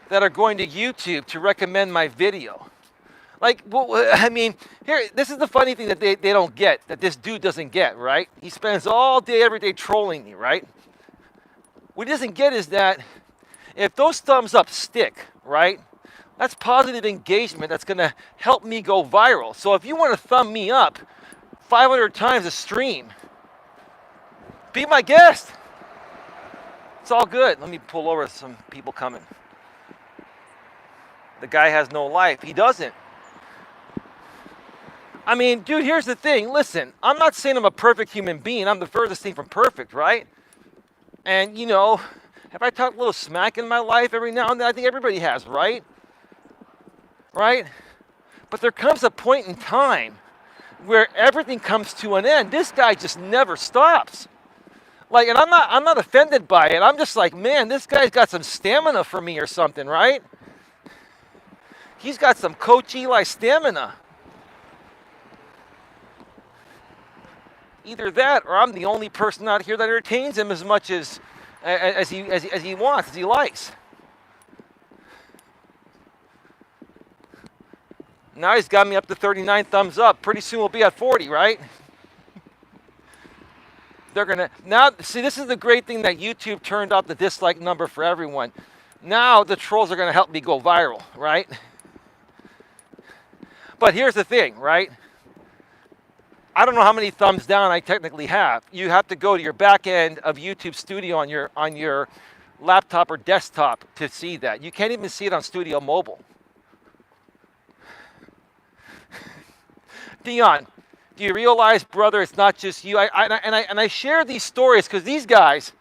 that are going to YouTube to recommend my video. Like, well, I mean, this is the funny thing that they don't get, that this dude doesn't get, right? He spends all day, every day trolling me, right? What he doesn't get is that if those thumbs up stick, right, that's positive engagement that's going to help me go viral. So if you want to thumb me up 500 times a stream, be my guest. It's all good. Let me pull over some people coming. The guy has no life. He doesn't. I mean, dude, here's the thing. Listen, I'm not saying I'm a perfect human being. I'm the furthest thing from perfect, right? And, you know, have I talked a little smack in my life every now and then? I think everybody has, right? Right? But there comes a point in time where everything comes to an end. This guy just never stops. Like, and I'm not offended by it. I'm just like, man, this guy's got some stamina for me or something, right? He's got some Coach Eli stamina. Either that, or I'm the only person out here that entertains him as much as he wants, as he likes. Now he's got me up to 39 thumbs up. Pretty soon we'll be at 40, right? They're gonna now see. This is the great thing that YouTube turned off the dislike number for everyone. Now the trolls are gonna help me go viral, right? But here's the thing, right? I don't know how many thumbs down I technically have. You have to go to your back end of YouTube Studio on your laptop or desktop to see that. You can't even see it on Studio Mobile. Dion, do you realize, brother, it's not just you? I share these stories because these guys,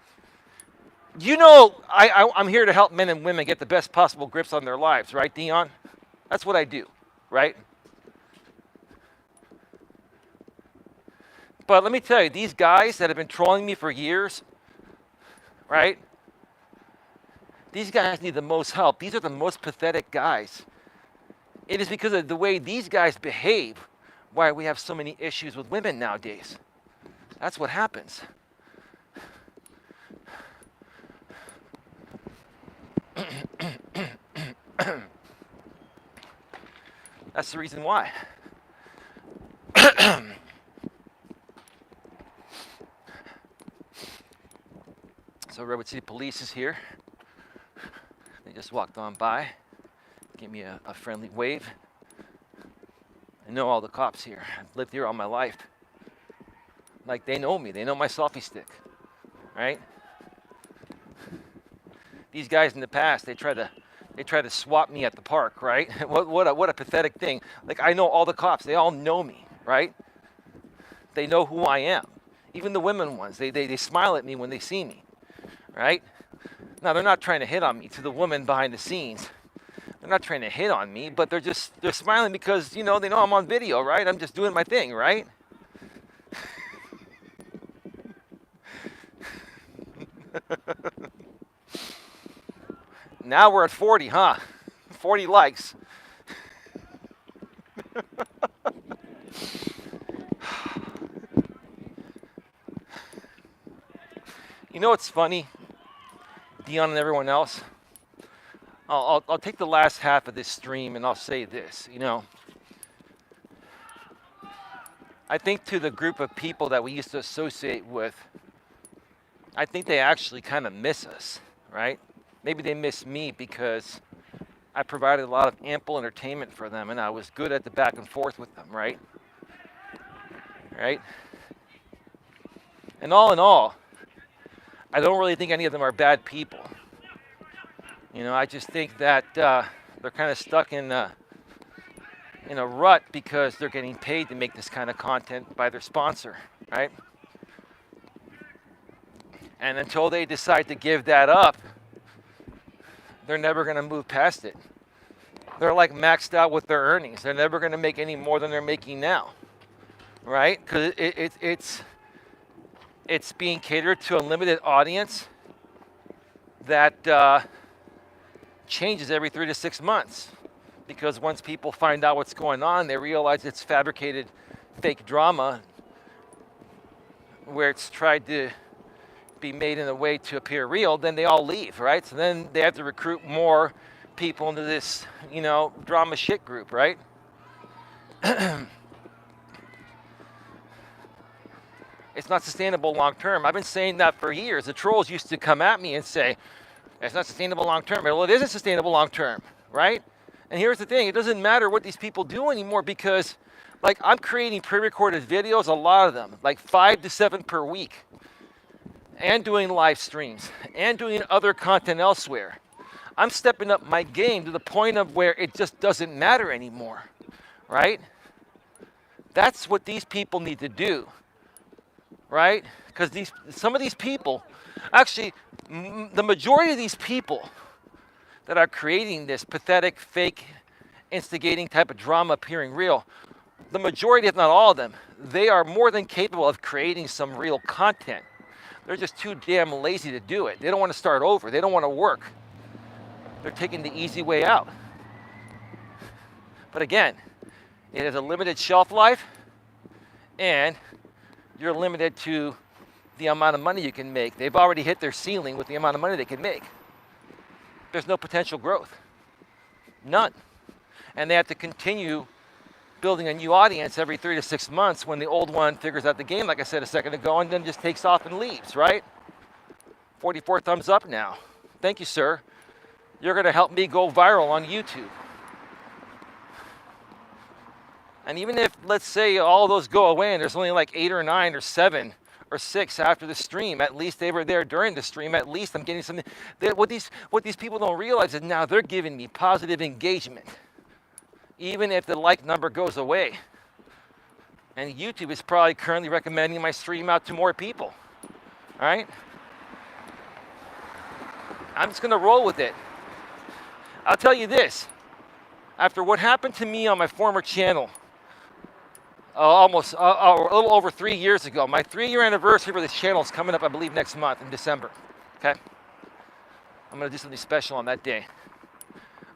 you know, I'm here to help men and women get the best possible grips on their lives, right, Dion? That's what I do, right? But let me tell you, these guys that have been trolling me for years, right? These guys need the most help. These are the most pathetic guys. It is because of the way these guys behave why we have so many issues with women nowadays. That's what happens. That's the reason why. So Redwood City Police is here. They just walked on by, gave me a friendly wave. I know all the cops here. I've lived here all my life. Like, they know me. They know my selfie stick, right? These guys in the past, they try to swap me at the park, right? What a pathetic thing. Like, I know all the cops. They all know me, right? They know who I am. Even the women ones, they smile at me when they see me, right? Now, they're not trying to hit on me. To the woman behind the scenes, they're not trying to hit on me, but they're smiling because, you know, they know I'm on video, right? I'm just doing my thing, right? Now we're at 40, huh? 40 likes. You know what's funny, Dion and everyone else? I'll take the last half of this stream and I'll say this, you know. I think to the group of people that we used to associate with, I think they actually kind of miss us, right? Maybe they miss me because I provided a lot of ample entertainment for them and I was good at the back and forth with them, right? Right? And all in all, I don't really think any of them are bad people. You know, I just think that they're kind of stuck in a rut because they're getting paid to make this kind of content by their sponsor, right? And until they decide to give that up, they're never going to move past it. They're like maxed out with their earnings. They're never going to make any more than they're making now, right? Because it's being catered to a limited audience that changes every 3 to 6 months. Because once people find out what's going on, they realize it's fabricated fake drama where it's tried to be made in a way to appear real, then they all leave, right? So then they have to recruit more people into this, you know, drama shit group, right? It's not sustainable long term. I've been saying that for years. The trolls used to come at me and say, it's not sustainable long term. Well, it isn't sustainable long term, right? And here's the thing, it doesn't matter what these people do anymore because, like, I'm creating pre-recorded videos, a lot of them, like 5 to 7 per week, and doing live streams, and doing other content elsewhere. I'm stepping up my game to the point of where it just doesn't matter anymore, right? That's what these people need to do, right? Because some of these people, actually, the majority of these people that are creating this pathetic, fake, instigating type of drama appearing real, the majority, if not all of them, they are more than capable of creating some real content. They're just too damn lazy to do it. They don't want to start over. They don't want to work. They're taking the easy way out. But again, it has a limited shelf life, and you're limited to the amount of money you can make. They've already hit their ceiling with the amount of money they can make. There's no potential growth. None. And they have to continue building a new audience every 3 to 6 months when the old one figures out the game, like I said a second ago, and then just takes off and leaves, right? 44 thumbs up now. Thank you, sir. You're going to help me go viral on YouTube. And even if, let's say, all those go away and there's only like 8 or 9 or 7 or 6 after the stream, at least they were there during the stream, at least I'm getting something. What these people don't realize is now they're giving me positive engagement, even if the like number goes away. And YouTube is probably currently recommending my stream out to more people, all right? I'm just gonna roll with it. I'll tell you this, after what happened to me on my former channel, a little over 3 years ago. My 3-year anniversary for this channel is coming up, I believe, next month in December, okay? I'm gonna do something special on that day.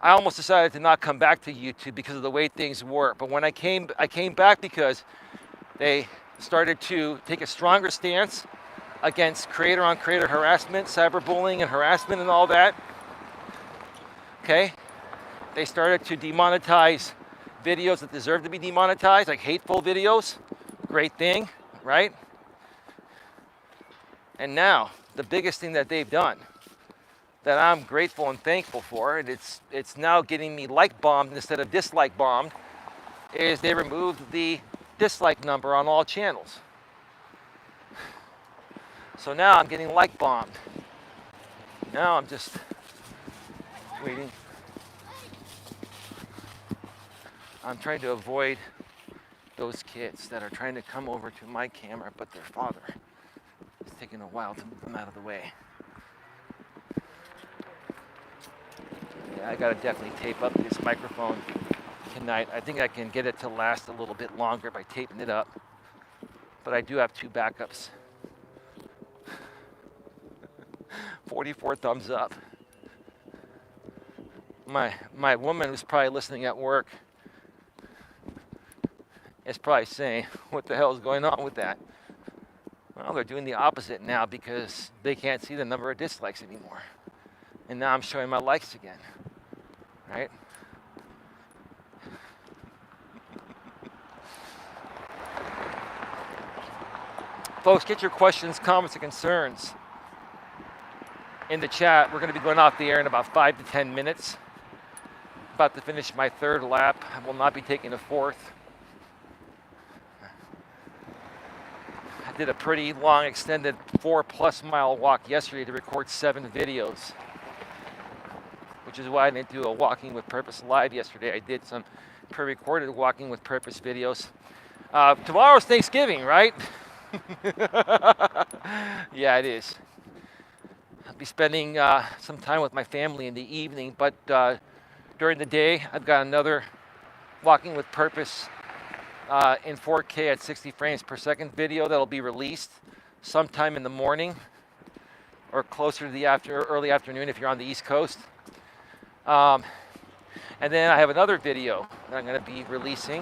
I almost decided to not come back to YouTube because of the way things were. But when I came back because they started to take a stronger stance against creator-on-creator harassment, cyberbullying and harassment and all that, okay? They started to demonetize videos that deserve to be demonetized, like hateful videos. Great thing, right? And now, the biggest thing that they've done that I'm grateful and thankful for, and it's now getting me like bombed instead of dislike bombed, is they removed the dislike number on all channels. So now I'm getting like bombed. Now I'm just waiting. I'm trying to avoid those kids that are trying to come over to my camera, but their father is taking a while to move them out of the way. Yeah, I gotta definitely tape up this microphone tonight. I think I can get it to last a little bit longer by taping it up, but I do have 2 backups. 44 thumbs up. My woman who's probably listening at work is probably saying, what the hell is going on with that? Well, they're doing the opposite now because they can't see the number of dislikes anymore. And now I'm showing my likes again, right? Folks, get your questions, comments, and concerns in the chat. We're going to be going off the air in about 5 to 10 minutes. About to finish my 3rd lap. I will not be taking a 4th. I did a pretty long, extended 4+ mile walk yesterday to record 7 videos, which is why I didn't do a Walking with Purpose live yesterday. I did some pre-recorded Walking with Purpose videos. Tomorrow's Thanksgiving, right? Yeah, it is. I'll be spending some time with my family in the evening, but during the day, I've got another Walking with Purpose in 4K at 60 frames per second video that'll be released sometime in the morning or closer to the early afternoon if you're on the East Coast. And then I have another video that I'm going to be releasing.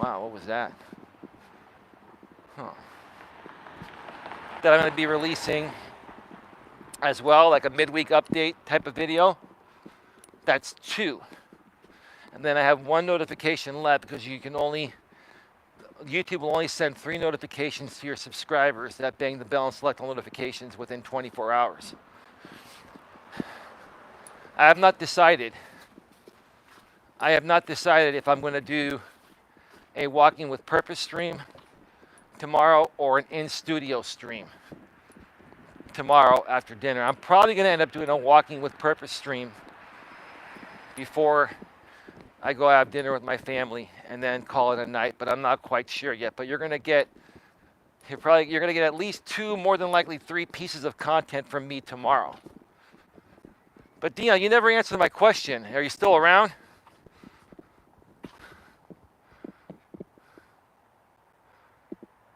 Wow, what was that? Huh. That I'm going to be releasing as well, like a midweek update type of video. That's 2. And then I have 1 notification left because YouTube will only send 3 notifications to your subscribers that bang the bell and select all notifications within 24 hours. I have not decided if I'm going to do a Walking with Purpose stream tomorrow or an in-studio stream tomorrow after dinner. I'm probably going to end up doing a Walking with Purpose stream before I go have dinner with my family and then call it a night, but I'm not quite sure yet. But you're going to get at least 2, more than likely 3 pieces of content from me tomorrow. But Dion, you never answered my question. Are you still around?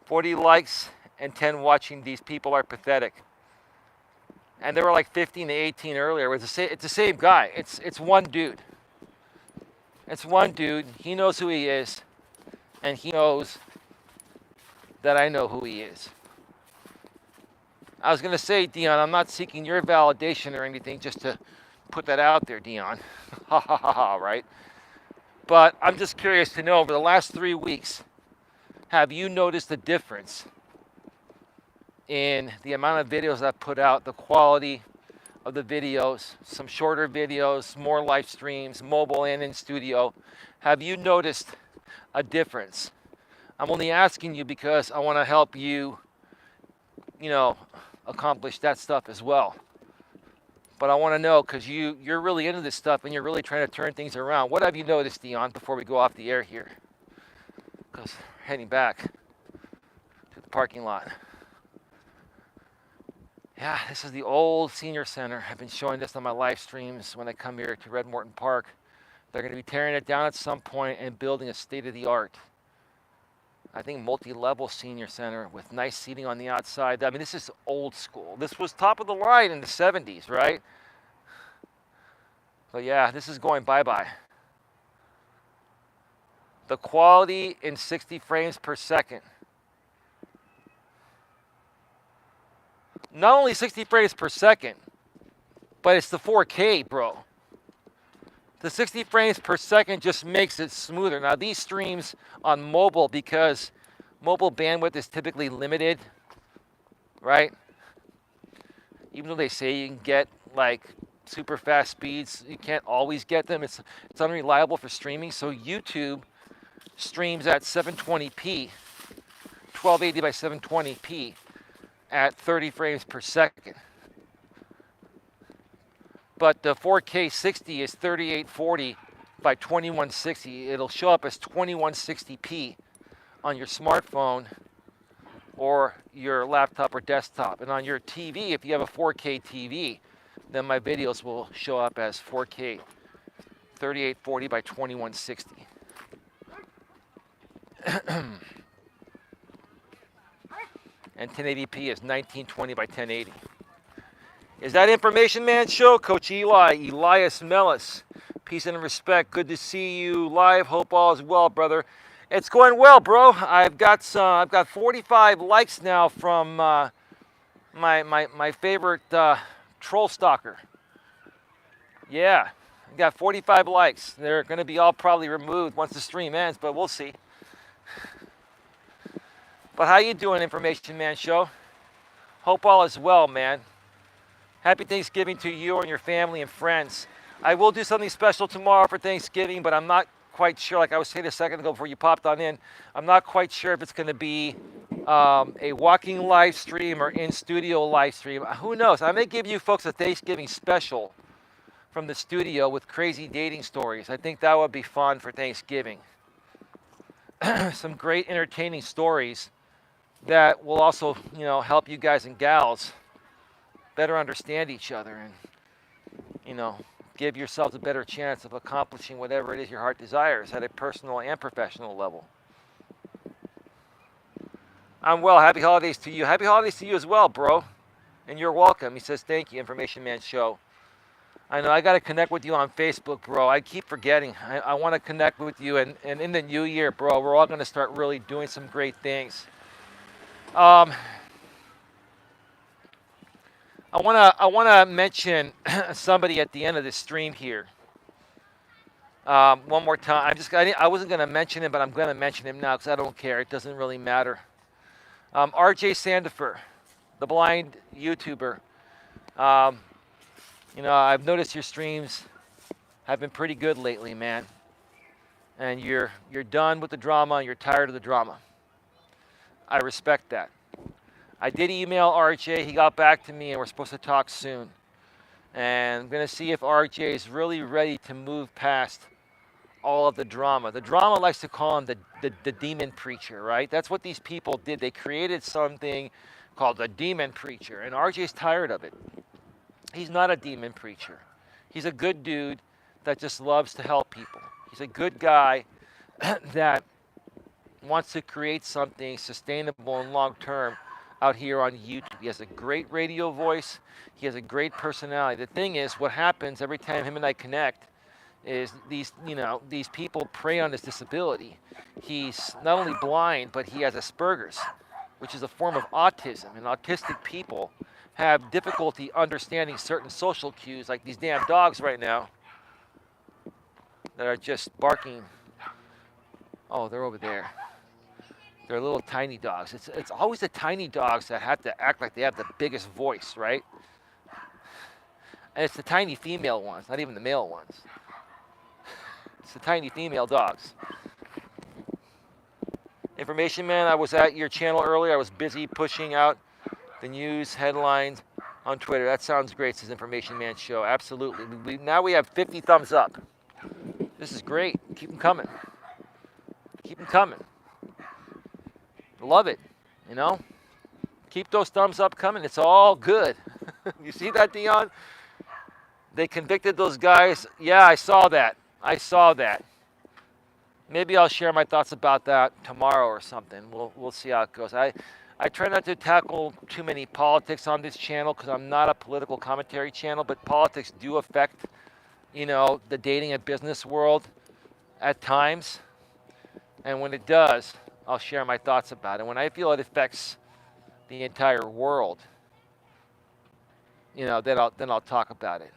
"40 likes and 10 watching. These people are pathetic." And there were like 15 to 18 earlier. It's the same guy. It's one dude. It's one dude. He knows who he is, and he knows that I know who he is. I was going to say, Dion, I'm not seeking your validation or anything, just to put that out there, Dion. Ha ha ha ha, right? But I'm just curious to know, over the last 3 weeks, have you noticed a difference in the amount of videos I've put out, the quality of the videos, some shorter videos, more live streams, mobile and in studio? Have you noticed a difference? I'm only asking you because I want to help you, accomplish that stuff as well. But I want to know, because you're really into this stuff and you're really trying to turn things around. What have you noticed, Dion, before we go off the air here? Because we're heading back to the parking lot. Yeah, this is the old senior center. I've been showing this on my live streams when I come here to Red Morton Park. They're going to be tearing it down at some point and building a state-of-the-art, I think, multi-level senior center with nice seating on the outside. I mean, this is old school. This was top of the line in the 70s, right? But yeah, this is going bye-bye. The quality in 60 frames per second. Not only 60 frames per second, but it's the 4K, bro. The 60 frames per second just makes it smoother. Now, these streams on mobile, because mobile bandwidth is typically limited, right? Even though they say you can get like super fast speeds, you can't always get them. It's unreliable for streaming. So YouTube streams at 720p, 1280 by 720p at 30 frames per second. But the 4K 60 is 3840 by 2160. It'll show up as 2160p on your smartphone or your laptop or desktop. And on your TV, if you have a 4K TV, then my videos will show up as 4K 3840 by 2160. And 1080p is 1920 by 1080. Is that Information Man Show? Coach Eli, Elias Melas. Peace and respect. Good to see you live. Hope all is well, brother. It's going well, bro. I've got 45 likes now from my favorite troll stalker. Yeah, I got 45 likes. They're going to be all probably removed once the stream ends, but we'll see. But how you doing, Information Man Show? Hope all is well, man. Happy Thanksgiving to you and your family and friends. I will do something special tomorrow for Thanksgiving, but I'm not quite sure. Like I was saying a second ago before you popped on in, I'm not quite sure if it's going to be a walking live stream or in-studio live stream. Who knows? I may give you folks a Thanksgiving special from the studio with crazy dating stories. I think that would be fun for Thanksgiving. Some great entertaining stories that will also, help you guys and gals better understand each other and, give yourselves a better chance of accomplishing whatever it is your heart desires at a personal and professional level. I'm well. Happy holidays to you. Happy holidays to you as well, bro. And you're welcome. He says, thank you, Information Man Show. I know I got to connect with you on Facebook, bro. I keep forgetting. I want to connect with you. And in the new year, bro, we're all going to start really doing some great things. I want to mention somebody at the end of the stream here. One more time. I wasn't going to mention him, but I'm going to mention him now because I don't care. It doesn't really matter. RJ Sandifer, the blind YouTuber. I've noticed your streams have been pretty good lately, man. And you're done with the drama and you're tired of the drama. I respect that. I did email RJ. He got back to me, and we're supposed to talk soon. And I'm going to see if RJ is really ready to move past all of the drama. The drama likes to call him the demon preacher, right? That's what these people did. They created something called the demon preacher, and RJ's tired of it. He's not a demon preacher. He's a good dude that just loves to help people. He's a good guy that wants to create something sustainable and long-term out here on YouTube. He has a great radio voice. He has a great personality. The thing is, what happens every time him and I connect is these people prey on his disability. He's not only blind, but he has Asperger's, which is a form of autism. And autistic people have difficulty understanding certain social cues, like these damn dogs right now that are just barking. Oh, they're over there. They're little tiny dogs. It's always the tiny dogs that have to act like they have the biggest voice, right? And it's the tiny female ones, not even the male ones. It's the tiny female dogs. Information Man, I was at your channel earlier. I was busy pushing out the news headlines on Twitter. That sounds great, says Information Man Show. Absolutely. Now we have 50 thumbs up. This is great. Keep them coming. Keep them coming. Love it, Keep those thumbs up coming. It's all good. You see that, Dion? They convicted those guys. Yeah, I saw that. Maybe I'll share my thoughts about that tomorrow or something. We'll see how it goes. I try not to tackle too many politics on this channel because I'm not a political commentary channel, but politics do affect, the dating and business world at times. And when it does, I'll share my thoughts about it. When I feel it affects the entire world, then I'll talk about it.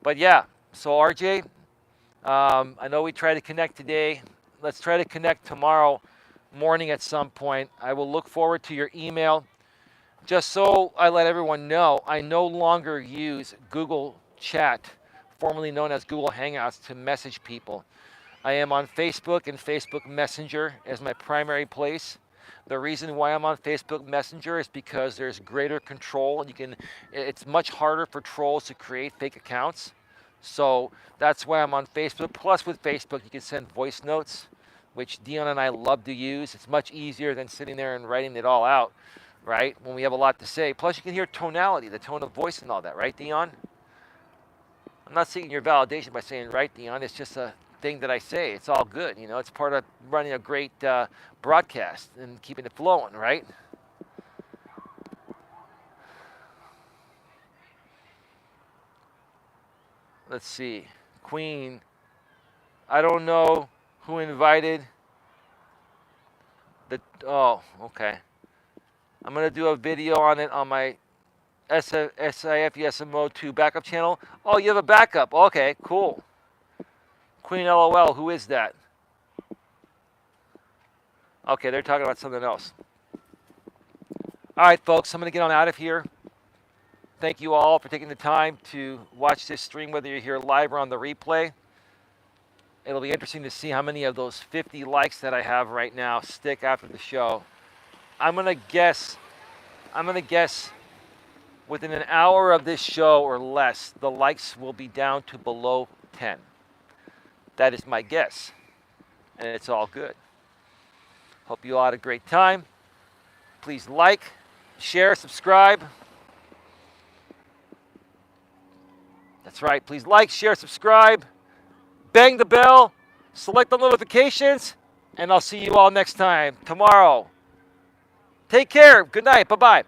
But yeah, so RJ, I know we tried to connect today. Let's try to connect tomorrow morning at some point. I will look forward to your email. Just so I let everyone know, I no longer use Google Chat, formerly known as Google Hangouts, to message people. I am on Facebook and Facebook Messenger as my primary place. The reason why I'm on Facebook Messenger is because there's greater control. It's much harder for trolls to create fake accounts. So that's why I'm on Facebook. Plus, with Facebook, you can send voice notes, which Dion and I love to use. It's much easier than sitting there and writing it all out, right? When we have a lot to say. Plus, you can hear tonality, the tone of voice, and all that, right, Dion? I'm not seeking your validation by saying right, Dion. It's just a thing that I say. It's all good. It's part of running a great broadcast and keeping it flowing, right? Let's see. Queen. I don't know who invited the. Oh, okay. I'm going to do a video on it on my SIFUSMO 2 backup channel. Oh, you have a backup. Okay, cool. Queen LOL, who is that? Okay, they're talking about something else. All right, folks, I'm going to get on out of here. Thank you all for taking the time to watch this stream, whether you're here live or on the replay. It'll be interesting to see how many of those 50 likes that I have right now stick after the show. I'm going to guess within an hour of this show or less, the likes will be down to below 10. That is my guess, and it's all good. Hope you all had a great time. Please like, share, subscribe. That's right. Please like, share, subscribe. Bang the bell. Select the notifications. And I'll see you all next time tomorrow. Take care. Good night. Bye-bye.